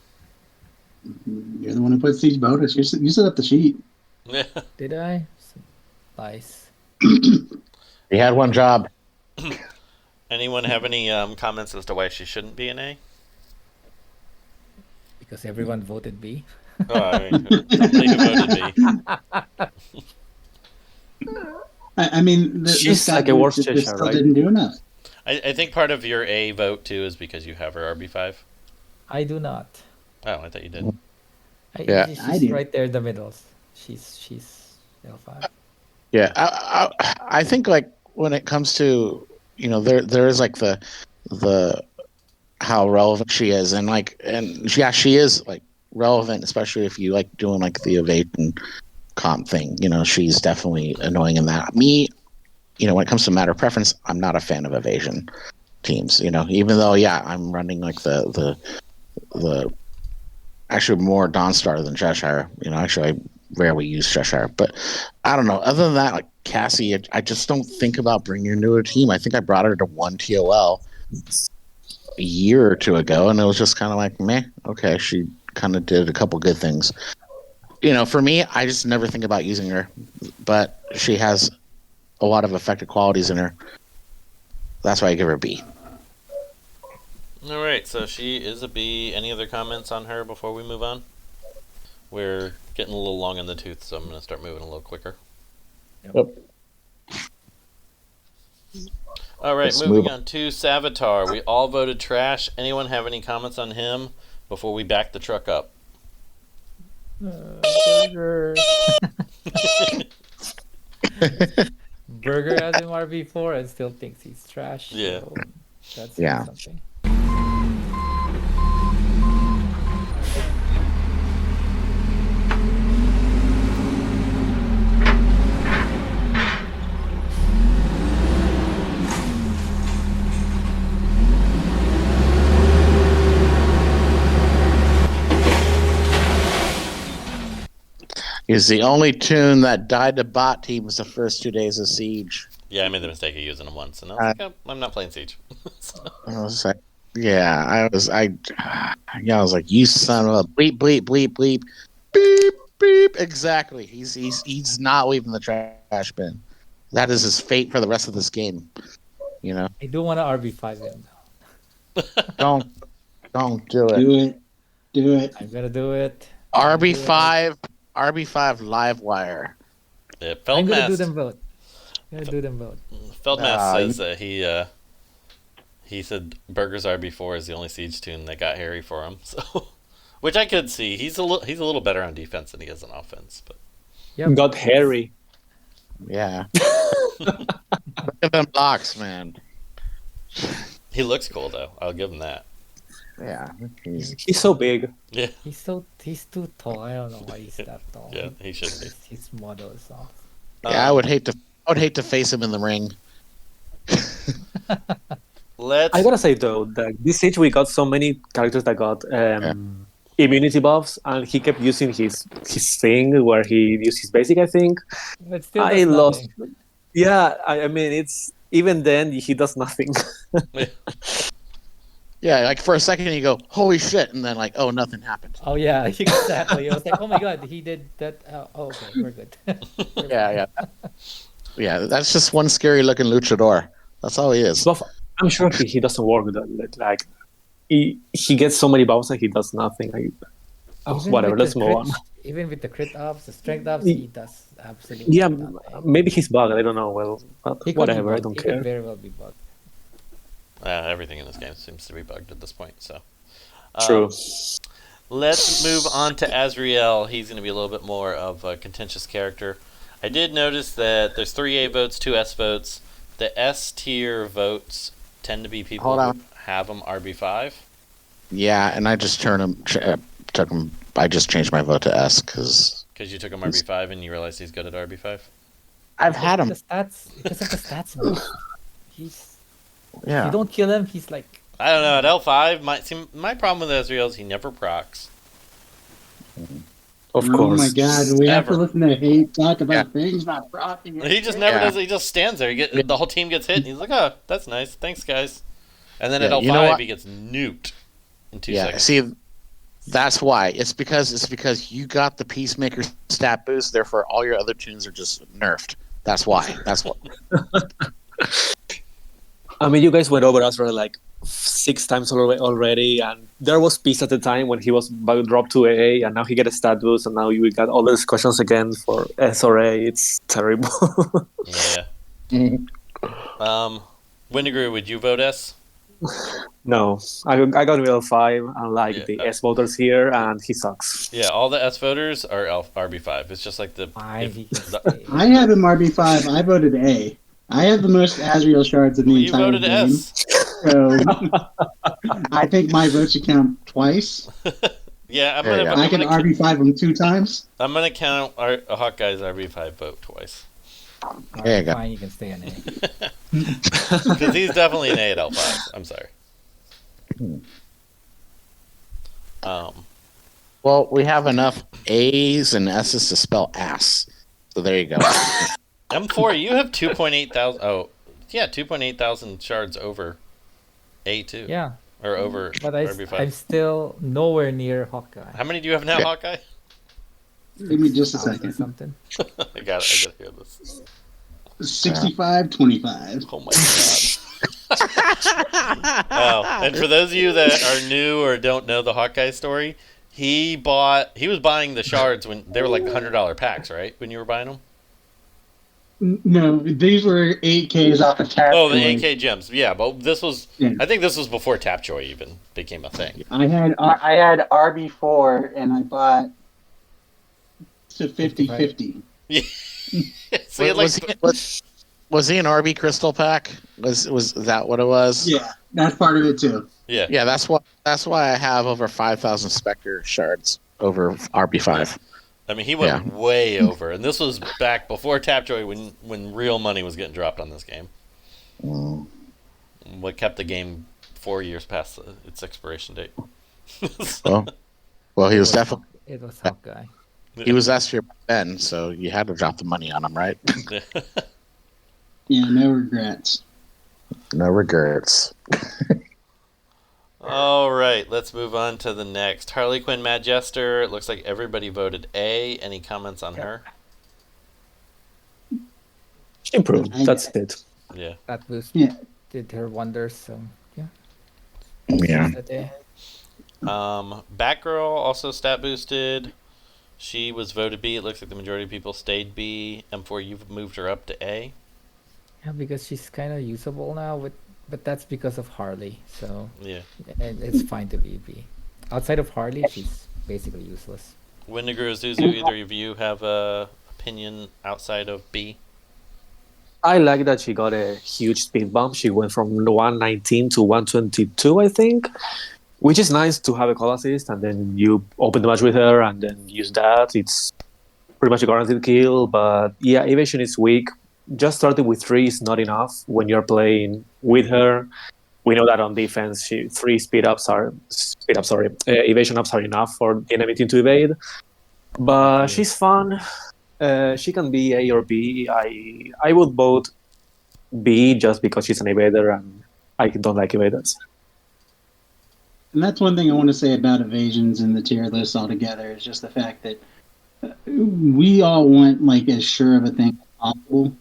You're the one who put siege bonus. You set up the sheet. Yeah. Did I? Nice. He had one job. Anyone have any comments as to why she shouldn't be an A? Because everyone voted B. Oh, I mean, somebody who voted B. I mean, She's like a worse Cheshire, still right? didn't do enough. I think part of your A vote too is because you have her RB5. I do not. Oh, I thought you did. Yeah. She's I do. right there in the middle. She's L5. Yeah, I think like when it comes to there is like the how relevant she is, and she is like relevant, especially if you like doing like the evasion comp thing. She's definitely annoying in that. Me, when it comes to matter of preference, I'm not a fan of evasion teams. Even though I'm running like the actually more Dawnstar than Cheshire. Actually I rarely use Cheshire, but I don't know. Other than that, like Cassie, I just don't think about bringing her to a team. I think I brought her to one TOL a year or two ago, and it was just kind of like, meh, okay. She kind of did a couple good things. For me, I just never think about using her, but she has a lot of effective qualities in her. That's why I give her a B. All right, so she is a B. Any other comments on her before we move on? We're getting a little long in the tooth, so I'm going to start moving a little quicker. Yep. All right, Let's moving move on to Savitar. We all voted trash. Anyone have any comments on him before we back the truck up? Burger. Burger has him RB4 and still thinks he's trash. Yeah. So that's Yeah. something. He's the only toon that died to bot teams the first 2 days of Siege. Yeah, I made the mistake of using him once, and I was like, oh, I'm not playing Siege. So, I was like, I was like, you son of a bleep, bleep, bleep, bleep, beep, beep. Exactly. He's not leaving the trash bin. That is his fate for the rest of this game. I do want to RB5 him. Don't do it. Do it. I'm gonna do it. RB5 live wire. yeah, I'm gonna do Feldmast, them both. Feldmast says that he said Burger's RB4 is the only Siege tune that got Harry for him. So, which I could see. He's a little better on defense than he is on offense, but Yep. Got Harry. Yeah. Look at them blocks, man. he looks cool though. I'll give him that. Yeah. He's so big. Yeah, He's too tall. I don't know why he's that tall. yeah, he should be. His model is off. Yeah, I would hate to face him in the ring. Let's. I gotta say though that this stage we got so many characters that got immunity buffs, and he kept using his thing where he used his basic. I think But still, I lost. Yeah, I mean it's even then he does nothing. Yeah, like for a second you go, holy shit, and then like, oh, nothing happened. Oh yeah, exactly. I was like, oh my god, he did that. Oh, okay, we're good. Yeah. Yeah, that's just one scary looking luchador. That's all he is. Buff, I'm sure he doesn't work. Like he gets so many buffs that he does nothing. Even Whatever. with Let's the move on. Even with the crit ups, the strength ups, he does absolutely Yeah, nothing. maybe he's bugged. I don't know. Well, but He could be whatever. I bugged. don't He care. could very well be bugged. Everything in this game seems to be bugged at this point. So, True. let's move on to Azrael. He's going to be a little bit more of a contentious character. I did notice that there's 3 A votes, 2 S votes. The S tier votes tend to be people who have him RB5. Yeah, and I just took him. I just changed my vote to S because Because you took him RB5 and you realized he's good at RB5. I've had him. Because of the stats boost. If Yeah. you don't kill him, he's like. I don't know. At L5, my problem with Azrael is he never procs. Of Oh course. my god, we have to Ever. listen to hate talk about things not rocking. He just never does it. He just stands there. The whole team gets hit, and he's like, oh, that's nice. Thanks, guys. And then Yeah, at L5 you know what? he gets nuked in 2 Yeah, seconds. see, that's why. It's because you got the Peacemaker stat boost, therefore all your other tunes are just nerfed. That's why. That's what. I mean, you guys went over Azrael like 6 times already, and there was peace at the time when he was about to drop to AA, and now he get a stat boost, and now you got all these questions again for SRA. It's terrible. Yeah. Mhm. Windigrew, would you vote S? No, I got middle 5, unlike Yeah. the S voters here, and he sucks. Yeah, all the S voters are RB5. It's just like the. Fine, he can the- stay. I have him RB5. I voted A. I have the most Azrael shards in the you entire voted game. S. So I think my vote should count twice. Yeah, There you go. I can RB5 him 2 times. I'm gonna count Hawkeye's RB5 vote twice. There you go. Fine, you can stay on A. Because he's definitely an A at L5. I'm sorry. Well, we have enough A's and S's to spell ass. So there you go. M4, you have 2.8 thousand. Oh, yeah, 2.8 thousand shards over A2. Yeah, Or over but RB5. I'm still nowhere near Hawkeye. How many do you have now, Yeah. Hawkeye? Give me just a 1,000 second. something. I gotta hear this. 65-25. Oh my god. Oh, and for those of you that are new or don't know the Hawkeye story, he was buying the shards when they were like $100 packs, right? When you were buying them? No, these were 8Ks off the tab. Oh, the AK gems. Yeah, but this was. Yeah. I think this was before Tapjoy even became a thing. I had RB4 and I bought to 50-50. So you had, like, Was he an RB crystal pack? Was that what it was? Yeah, that's part of it too. yeah. Yeah, that's why I have over 5,000 Spectre shards over RB5. I mean, he went way over, and this was back before Tapjoy when real money was getting dropped on this game. Mm. What kept the game 4 years past its expiration date. Well, he was definitely It was Hawkeye. he was S tier then, so you had to drop the money on him, right? Yeah, no regrets. No regrets. All right, let's move on to the next. Harley Quinn Mad Jester. It looks like everybody voted A. Any comments on her? She improved. That's it. Yeah. That boost Yeah. did her wonders. So yeah. Yeah. That day. Batgirl also stat boosted. She was voted B. It looks like the majority of people stayed B. M4, you've moved her up to A. Yeah, because she's kind of usable now, but that's because of Harley. So Yeah. and it's fine to be B. Outside of Harley, she's basically useless. Windigrew, Zuzu, either of you have a opinion outside of B? I like that she got a huge speed bump. She went from 119 to 122, I think, which is nice to have a call assist, and then you open the match with her and then use that. It's pretty much a guaranteed kill, but yeah, evasion is weak. Just starting with 3 is not enough when you're playing with her. We know that on defense, 3 evasion ups are enough for the enemy team to evade. But she's fun. She can be A or B. I would vote B just because she's an evader and I don't like evaders. And that's one thing I want to say about evasions in the tier list altogether is just the fact that we all want like as sure of a thing as possible.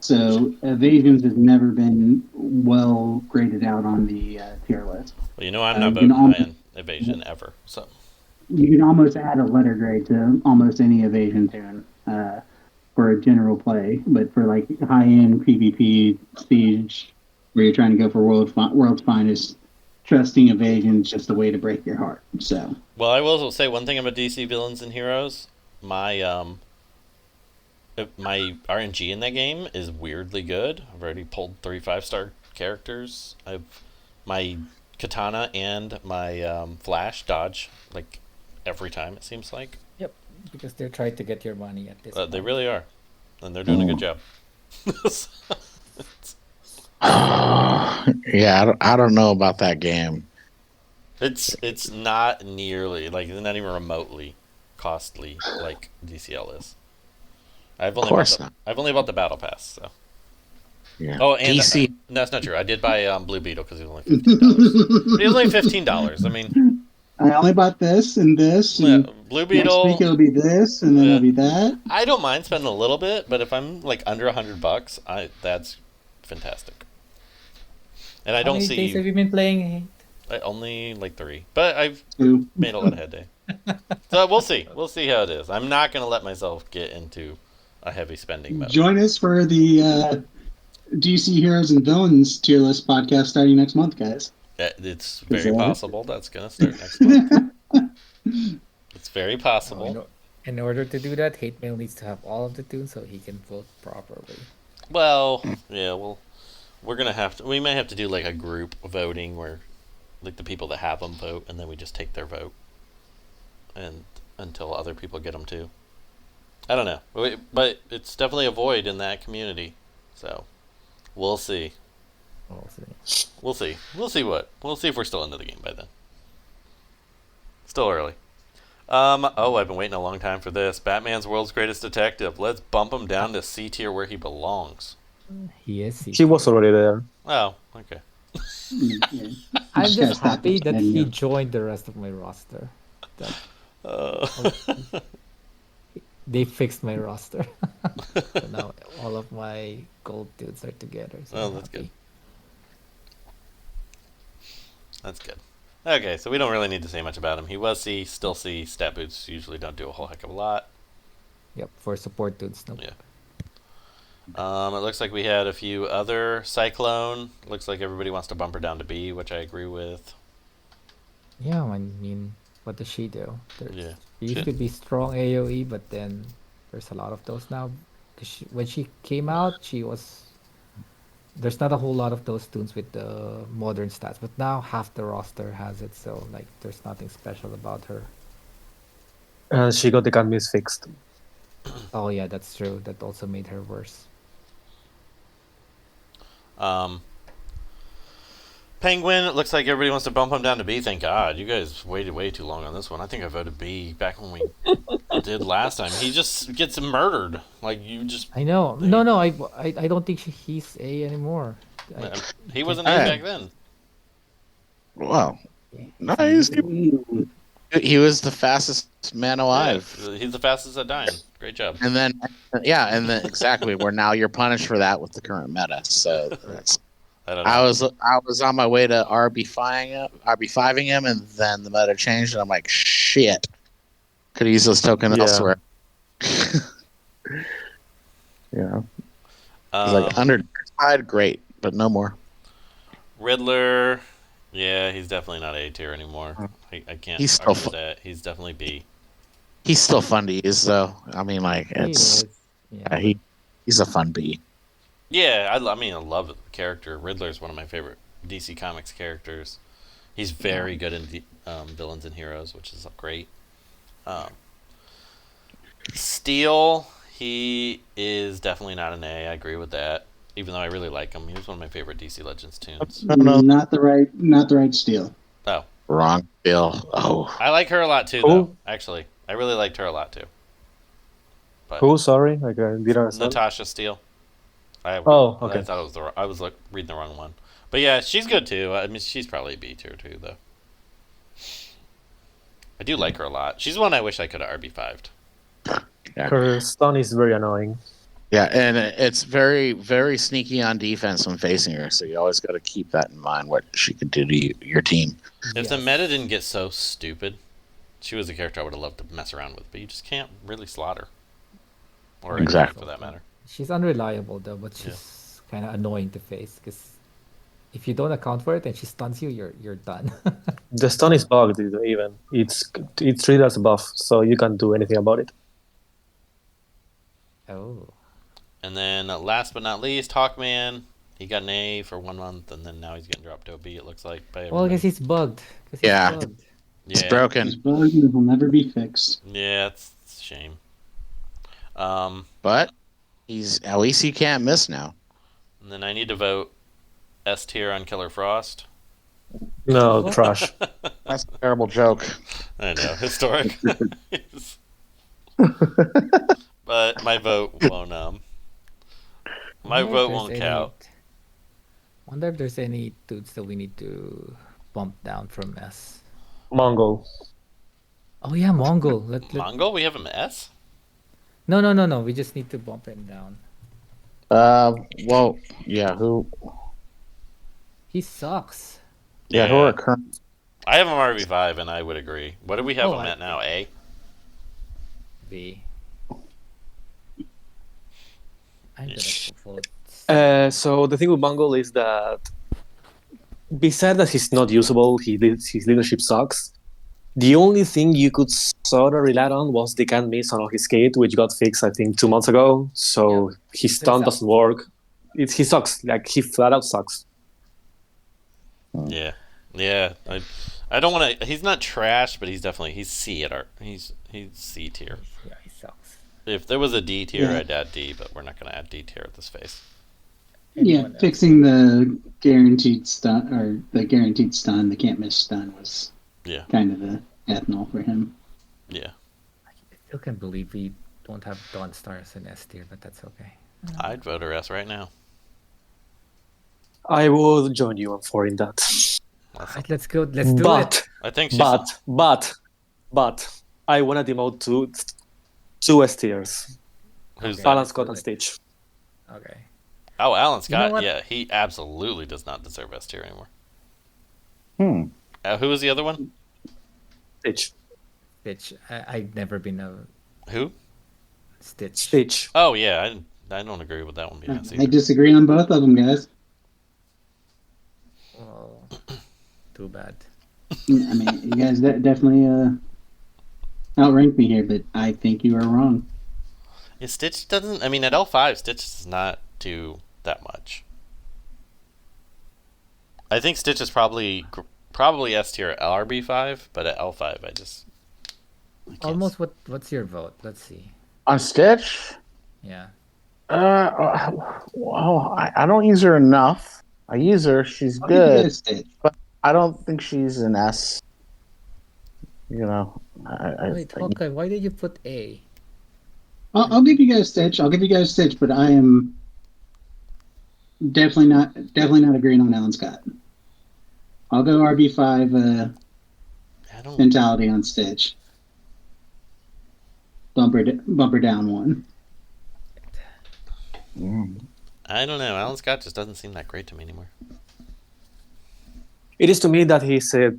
So evasions has never been well graded out on the tier list. Well, you know I'm not you can voting high almost- on evasion ever. So You can almost add a letter grade to almost any evasion tune for a general play, but for like high-end PvP siege, where you're trying to go for world's finest, trusting evasion is just a way to break your heart. So, well, I will say one thing about DC villains and heroes. My RNG in that game is weirdly good. I've already pulled 3 5-star characters. My Katana and my Flash dodge like every time, it seems like. Yep, because they're trying to get your money at this. They point. really are, and they're doing a good job. Yeah, I don't know about that game. It's not nearly not even remotely costly like DCL is. I've only course bought not. I've only bought the battle pass, so Yeah. Oh, and DC. no, that's not true. I did buy Blue Beetle because he was only $15. But he was only $15. I mean, I only bought this and this, and Blue next week Beetle. it'll be this, and then it'll be that. I don't mind spending a little bit, but if I'm like under $100, that's fantastic. And I How don't many see days have you been playing? only like 3, but I've Two. made a lot of headway. So we'll see. We'll see how it is. I'm not going to let myself get into a heavy spending mode. Join us for the DC Heroes and Villains tier list podcast starting next month, guys. It's very possible that's going to start next month. It's very possible. In order to do that, Hate Mail needs to have all of the tunes so he can vote properly. Well, yeah, we're going to have to. We may have to do like a group voting where like the people that have them vote, and then we just take their vote, and until other people get them too. I don't know, but it's definitely a void in that community, so we'll see. We'll see. We'll see if we're still into the game by then. Still early. I've been waiting a long time for this. Batman's World's Greatest Detective. Let's bump him down to C tier where he belongs. He is. He was already there. Oh, okay. Yeah. I'm Just just gotta happy stop that it, he yeah. joined the rest of my roster. Uh, They fixed my roster. So now all of my gold dudes are together. So Oh, I'm that's happy. good. That's good. Okay, so we don't really need to say much about him. He was C, still C. Stat boots usually don't do a whole heck of a lot. Yep, for support dudes. Nope. Yeah. It looks like we had a few other Cyclone. Looks like everybody wants to bump her down to B, which I agree with. Yeah, I mean, what does she do? Yeah. She used to be strong AoE, but then there's a lot of those now. 'Cause when she came out, there's not a whole lot of those tunes with the modern stats, but now half the roster has it, so like there's nothing special about her. She got the canvas fixed. Oh yeah, that's true. That also made her worse. Penguin, it looks like everybody wants to bump him down to B. Thank God. You guys waited way too long on this one. I think I voted B back when we did last time. He just gets murdered. Like, you just... I know. No, I don't think he's A anymore. He wasn't A back then. Wow. No, he was the fastest man alive. Yeah, he's the fastest at dying. Great job. And then exactly. Where now you're punished for that with the current meta. So that's, I don't know. I was on my way to RB5ing him, and then the meta changed, and I'm like, shit. Could use this token elsewhere. Yeah. It's like under side, great, but no more. Riddler, yeah, he's definitely not A tier anymore. I can't. He's still argue that. He's definitely B. He's still fun to use, though. I mean, like He it's is. Yeah. he's a fun B. Yeah, I love the character. Riddler's one of my favorite DC Comics characters. He's very good in villains and heroes, which is great. Steel, he is definitely not an A. I agree with that. Even though I really like him, he was one of my favorite DC Legends tunes. No. Not the right steel. Oh, Wrong Bill. Oh, I like her a lot too, though. Actually, I really liked her a lot too. But Who? Sorry, like I didn't understand. Natasha Steele. Okay. I thought it was I was reading the wrong one. But yeah, she's good too. I mean, she's probably B tier too, though. I do like her a lot. She's one I wish I could have RB5'd. yeah. Her stun is very annoying. Yeah, and it's very, very sneaky on defense when facing her. So you always got to keep that in mind. What she could do to your team. If the meta didn't get so stupid, she was a character I would have loved to mess around with. But you just can't really slaughter, or Exactly. for that matter. She's unreliable though, but she's kind of annoying to face because if you don't account for it and she stuns you, you're done. The stun is bugged even. It's treated as a buff, so you can't do anything about it. Oh. And then last but not least, Hawkman. He got an A for 1 month, and then now he's getting dropped to a B. It looks like by Well, everybody. because he's bugged. Yeah. It's Yeah. broken. This bug will never be fixed. Yeah, it's a shame. But at least he can't miss now. And then I need to vote S tier on Killer Frost. No, trash. That's a terrible joke. I know, historic. But my vote won't My Wonder if vote there's won't count. Wonder if there's any dudes that we need to bump down from S. Mongol. Oh yeah, Mongol. Mongol, we have him S? No. We just need to bump him down. Well, yeah. Who? He sucks. Yeah. Who are current? I have him RB5, and I would agree. What do we have him at now? A? B. I'm gonna vote. So the thing with Mongol is that besides that he's not usable, his leadership sucks. The only thing you could sort of rely on was the can't miss on his skate, which got fixed I think 2 months ago. So his stun doesn't work. He sucks. Like he flat out sucks. Yeah. I don't want to. He's not trash, but he's C at our. He's C tier. Yeah, he sucks. If there was a D tier, I'd add D, but we're not going to add D tier at this phase. Yeah, fixing the guaranteed stun the can't miss stun was kind of the ethanol for him. Yeah. I still can't believe we don't have Dawn Stars in S tier, but that's okay. I'd vote her S right now. I will join you on 4 in that. Alright, let's go. Let's do it. I think she's... But I want to demote two S tiers. Who's that? Alan Scott and Stitch. Okay. Oh, Alan Scott. what? Yeah, he absolutely does not deserve S tier anymore. Hmm. Who was the other one? Stitch. I've never been a Who? Stitch. Oh yeah, I don't agree with that one being S I either. disagree on both of them, guys. Well, too bad. I mean, you guys definitely outranked me here, but I think you are wrong. Yeah, Stitch doesn't. I mean, at L5, Stitch does not do that much. I think Stitch is probably S tier at LRB5, but at L5, I can't. Almost. What's your vote? Let's see. On Stitch? Yeah. Well, I don't use her enough. I use her. She's I'll give you good, guys Stitch. but I don't think she's an S. You know. Wait, Hawkeye, why did you put A? I'll give you guys Stitch. But I am definitely not agreeing on Alan Scott. I'll go RB5 mentality on Stitch. Bumper down one. I don't know. Alan Scott just doesn't seem that great to me anymore. It is to me that he's a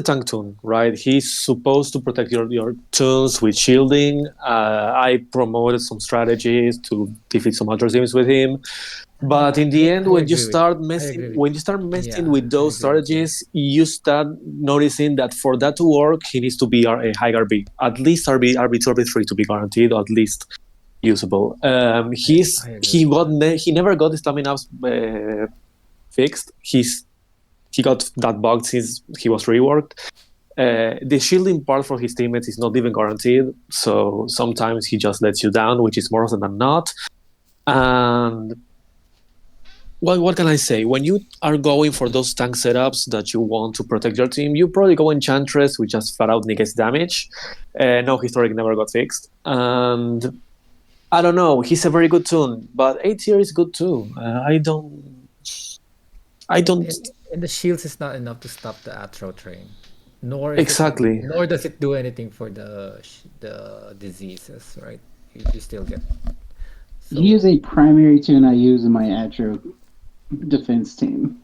tank toon, right? He's supposed to protect your toons with shielding. I promoted some strategies to defeat some other teams with him. But in the end, when you start messing with those strategies, you start noticing that for that to work, he needs to be a high RB, at least RB2, RB3 to be guaranteed, or at least usable. He never got the stamina fixed. He got that bug since he was reworked. The shielding part for his teammates is not even guaranteed, so sometimes he just lets you down, which is more often than not. And what can I say? When you are going for those tank setups that you want to protect your team, you probably go Enchantress, which just flat out negates damage. No Historic never got fixed. And I don't know, he's a very good toon, but A tier is good too. I don't. And the shields is not enough to stop the Atro train. Nor does it do anything for the diseases, right? You still get. So, He is a primary toon I use in my Atro defense team.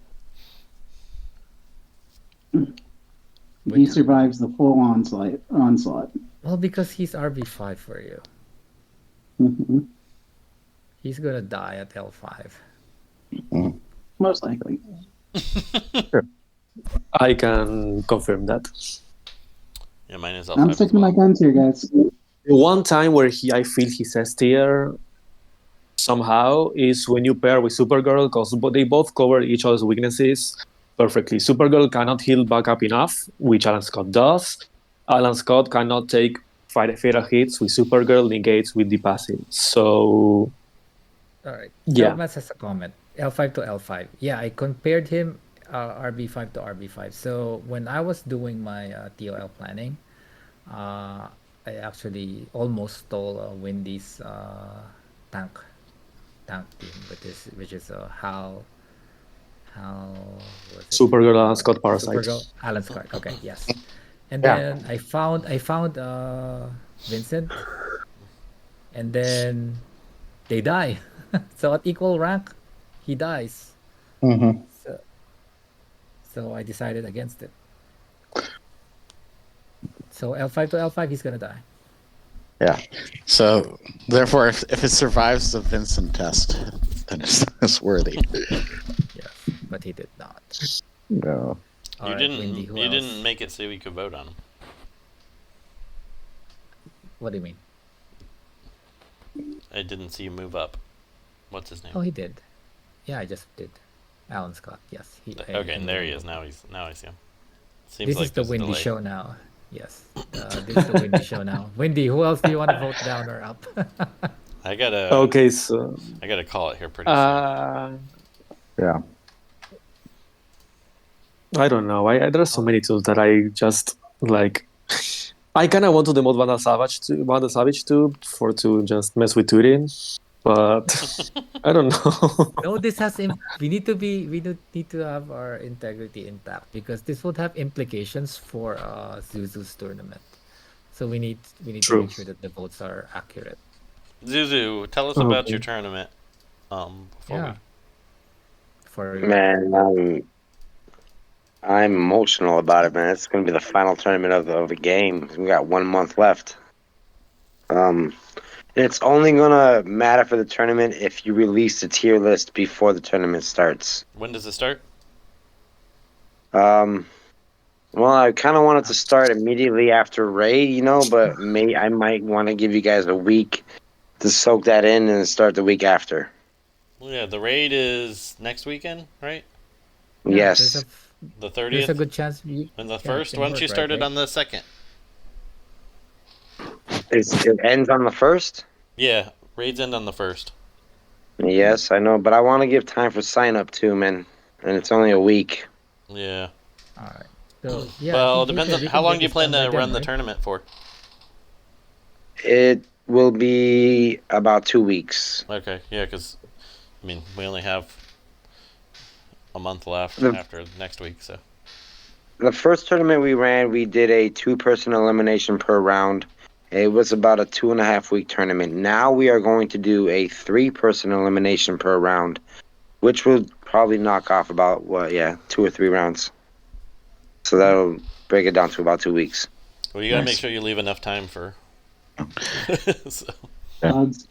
He survives the full onslaught. Well, because he's RB5 for you. Mm-hmm. He's gonna die at L5. Most likely. I can confirm that. Yeah, mine is L5. I'm sticking to my guns here, guys. One time where I feel he's S tier somehow is when you pair with Supergirl, because they both cover each other's weaknesses perfectly. Supergirl cannot heal back up enough, which Alan Scott does. Alan Scott cannot take fatal hits with Supergirl, negates with the passive. So, Alright. Yeah. Matt has a comment. L5 to L5. Yeah, I compared him RB5 to RB5. So when I was doing my TOL planning, I actually almost stole Wendy's tank tank team, which is Hal. Was it? Supergirl and Scott Parasite. Supergirl, Alan Scott. Okay, yes. And Yeah. then I found Vincent, and then they die. So at equal rank, he dies. Mm-hmm. So I decided against it. So L5 to L5, he's gonna die. Yeah. So therefore, if it survives the Vincent test, then it's worthy. Yes, but he did not. No. All right, Wendy, who else? didn't make it so we could vote on him. What do you mean? I didn't see you move up. What's his name? Oh, he did. Yeah, I just did. Alan Scott. Yes. Okay, and there he is. Now I see him. Seems This like is the there's a Wendy delay. show now. Yes. This is the Wendy show now. Wendy, who else do you want to vote down or up? I gotta Okay, so I gotta call it here pretty soon. Yeah. I don't know. There are so many tools that I just like. I kind of want to demote Vandal Savage too to just mess with Turin, but I don't know. No, this has we need to have our integrity intact because this would have implications for Zuzu's tournament. So we need to True. make sure that the votes are accurate. Zuzu, tell us about Okay. your tournament. Before Yeah. For Man, I'm emotional about it, man. It's going to be the final tournament of the game. We got 1 month left. It's only going to matter for the tournament if you release the tier list before the tournament starts. when does it start? Well, I kind of wanted to start immediately after raid, but I might want to give you guys a week to soak that in and start the week after. Well, yeah, the raid is next weekend, right? yeah, Yes. The there's 30th a good chance and the it first. can Why don't work, you start it right? on the 2nd? It ends on the 1st? Yeah, raids end on the 1st. Yes, I know, but I want to give time for sign up too, man. And it's only a week. Yeah. All right. So yeah. I Well, think depends on we how can long get do you this plan done to by run then, the right? tournament for? It will be about 2 weeks. Okay, yeah, because I mean we only have a month left The- after next week, so. The first tournament we ran, we did a 2-person elimination per round. It was about a 2.5 week tournament. Now we are going to do a 3-person elimination per round, which will probably knock off about 2 or 3 rounds. So that'll break it down to about 2 weeks. Well, you gotta Nice. make sure you leave enough time for. So,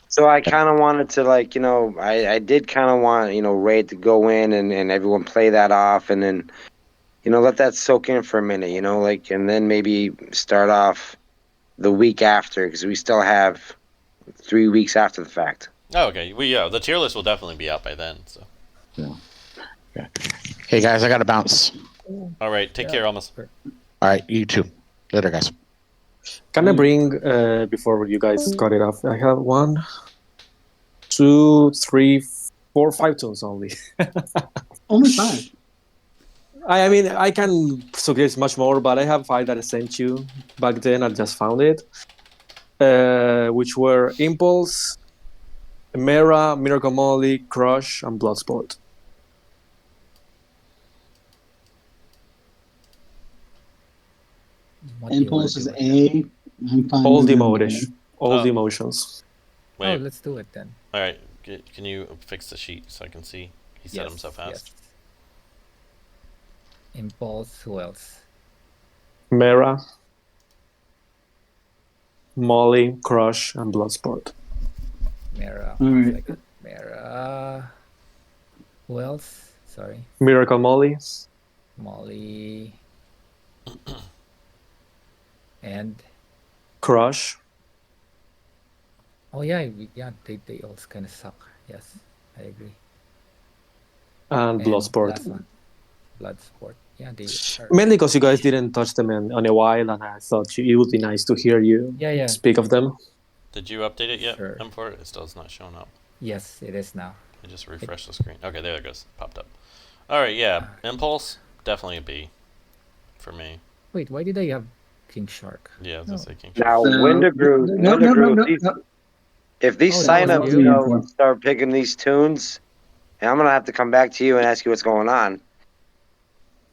So I kind of wanted to, I did kind of want, Raid to go in and everyone play that off and then, let that soak in for a minute, and then maybe start off the week after because we still have 3 weeks after the fact. oh, okay. The tier list will definitely be out by then. So. Hey guys, I got to bounce. All right, take care, almost. All right, you too. Later, guys. Can I bring before you guys cut it off? I have 1, 2, 3, 4, 5 tunes only. Only 5. I mean, I can suggest much more, but I have 5 that I sent you back then. I just found it, which were Impulse, Mera, Miracle Molly, Crush, and Bloodsport. What do you wanna Impulse is do with A. I'm fine. All with the it. emotion, all Oh. the emotions. that? Oh, Wait. let's do it then. All right. Can you fix the sheet so I can see? He set him so fast. Yes. Impulse. Who else? Mera, Molly, Crush, and Bloodsport. Mera. All right. Second. Mera. Who else? Sorry. Miracle Molly, Molly. And Crush, oh yeah, they all kind of suck. Yes, I agree. and Bloodsport. Last one, Bloodsport. Yeah, they are. Mainly because you guys didn't touch them in a while, and I thought it would be nice to hear you Yeah. speak of them. Did you update it yet, Sure. M4? It still is not showing up. Yes, it is now. I just refreshed the screen. Okay, there it goes. Popped up. All right, yeah. Impulse, definitely a B for me. Wait, why did I have King Shark? Yeah, I was No. gonna say King. Now, So, Wintergrew, no. If these Oh, that was signups you? start picking these tunes, I'm gonna have to come back to you and ask you what's going on.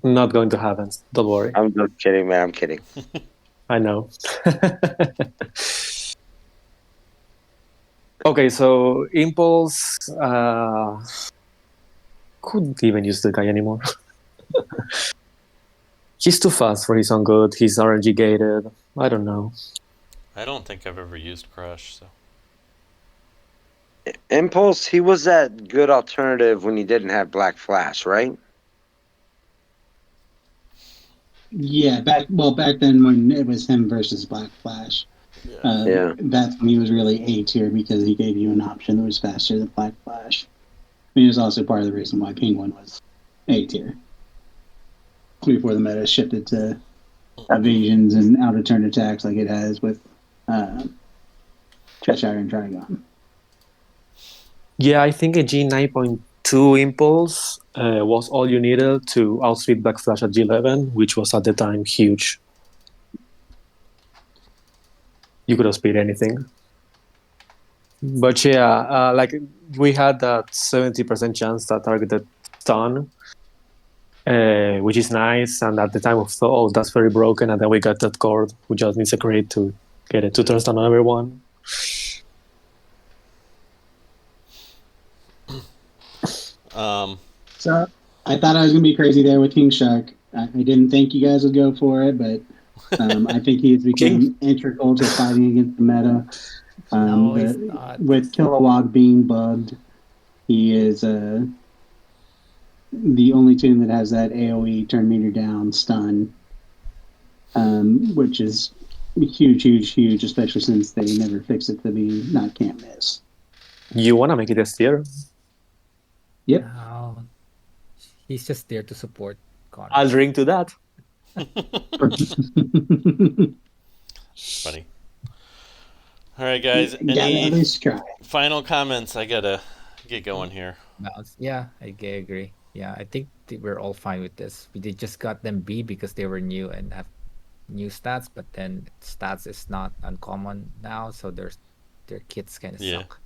Not going to happen. Don't worry. I'm just kidding, man. I'm kidding. I know. Okay, so Impulse couldn't even use the guy anymore. He's too fast for his own good. He's RNG gated. I don't know. I don't think I've ever used Crush, so. Impulse, he was that good alternative when he didn't have Black Flash, right? Yeah, back then when it was him versus Black Flash. Yeah. That's when he was really A tier because he gave you an option that was faster than Black Flash. I mean, it was also part of the reason why Penguin was A tier. Before the meta shifted to evasions and out of turn attacks like it has with Cheshire and Trigon. Yeah, I think a G9.2 Impulse was all you needed to outspeed Black Flash at G11, which was at the time huge. You could outspeed anything. But yeah, like we had that 70% chance that targeted stun, which is nice. And at the time we thought, oh, that's very broken. And then we got that cord, who just needs a crit to get a 2-turn stun on everyone. So I thought I was going to be crazy there with King Shark. I didn't think you guys would go for it, but I think he has become integral to fighting against the meta. No, he's not. With Kilowog being bugged, he is the only toon that has that AoE turn meter down stun, which is huge, especially since they never fixed it to be not can't miss. You want to make it S tier? Yep. No. He's just there to support Connor. I'll drink to that. Funny. All right, guys. Gotta at Any least try. final comments? I gotta get going here. Yeah, I agree. Yeah, I think we're all fine with this. We just got them B because they were new and have new stats, but then stats is not uncommon now, so their kits kind of suck.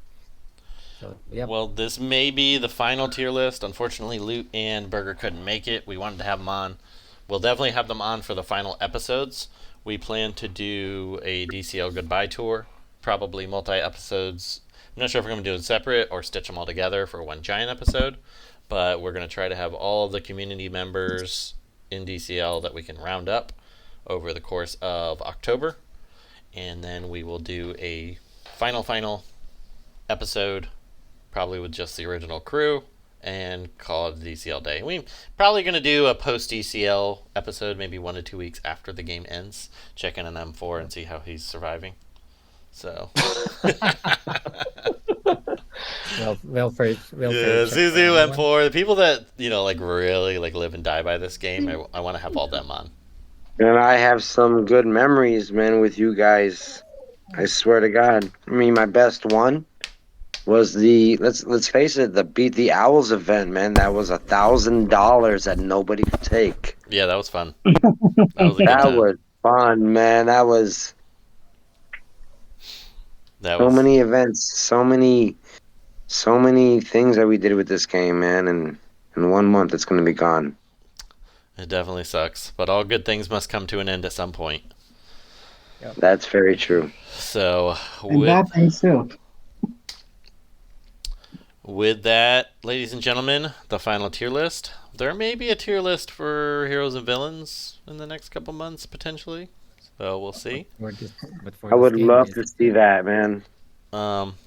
So, yeah. Well, this may be the final tier list. Unfortunately, Loot and Burger couldn't make it. We wanted to have them on. We'll definitely have them on for the final episodes. We plan to do a DCL goodbye tour, probably multi-episodes. I'm not sure if we're going to do it separate or stitch them all together for one giant episode, but we're going to try to have all of the community members in DCL that we can round up over the course of October, and then we will do a final episode, probably with just the original crew, and call it the DCL day. We're probably going to do a post-DCL episode, maybe 1 to 2 weeks after the game ends, check in on M4 and see how he's surviving. So. welfare. Yeah, Zuzu, M4, the people that, really live and die by this game, I want to have all them on. And I have some good memories, man, with you guys. I swear to God. I mean, my best one was the let's face it, the Beat the Owls event, man. That was $1,000 that nobody could take. Yeah, that was fun. That was fun, man. That was many events, so many things that we did with this game, man. And in 1 month, it's going to be gone. It definitely sucks, but all good things must come to an end at some point. Yep. That's very true. So, and bad things too. With that, ladies and gentlemen, the final tier list. There may be a tier list for heroes and villains in the next couple months, potentially. So we'll see. I would love to see that, man.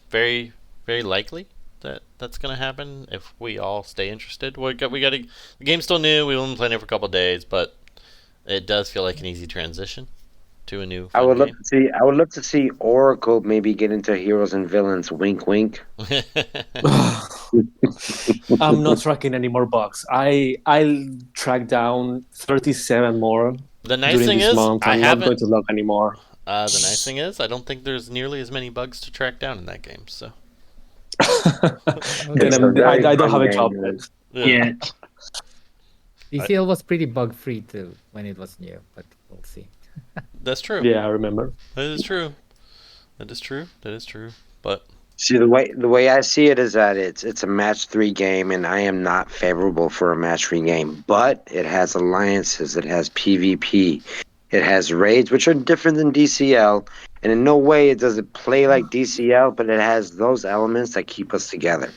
Very, very likely that's going to happen if we all stay interested. The game's still new. We've only been playing it for a couple of days, but it does feel like an easy transition to a new. I would love to see Oracle maybe get into heroes and villains. Wink, wink. I'm not tracking any more bugs. I'll track down 37 more. The nice thing is, I'm not going to log anymore. The nice thing is, I don't think there's nearly as many bugs to track down in that game. So. Then I don't have a job then. Yeah. DCL was pretty bug free too when it was new, but we'll see. That's true. Yeah, I remember. That is true. But See, the way I see it is that it's a match 3 game, and I am not favorable for a match 3 game. But it has alliances, it has PvP, it has raids, which are different than DCL, and in no way does it play like DCL, but it has those elements that keep us together,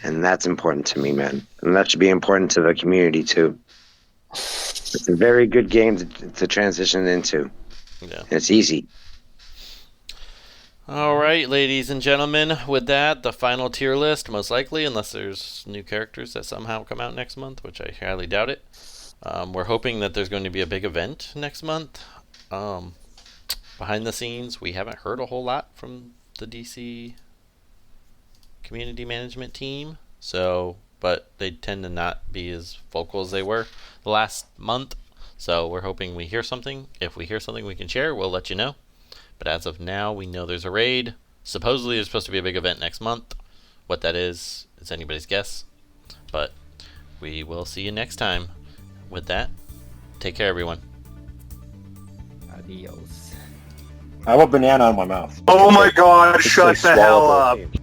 and that's important to me, man, and that should be important to the community too. It's a very good game to transition into. Yeah. And it's easy. All right, ladies and gentlemen, with that, the final tier list, most likely, unless there's new characters that somehow come out next month, which I highly doubt it. We're hoping that there's going to be a big event next month. Behind the scenes, we haven't heard a whole lot from the DC community management team, but they tend to not be as vocal as they were the last month. So we're hoping we hear something. If we hear something we can share, we'll let you know. But as of now, we know there's a raid. Supposedly, there's supposed to be a big event next month. What that is anybody's guess. But we will see you next time. With that, take care, everyone. Adios. I have a banana in my mouth. Oh my god, It's shut like the hell swallow up. protein.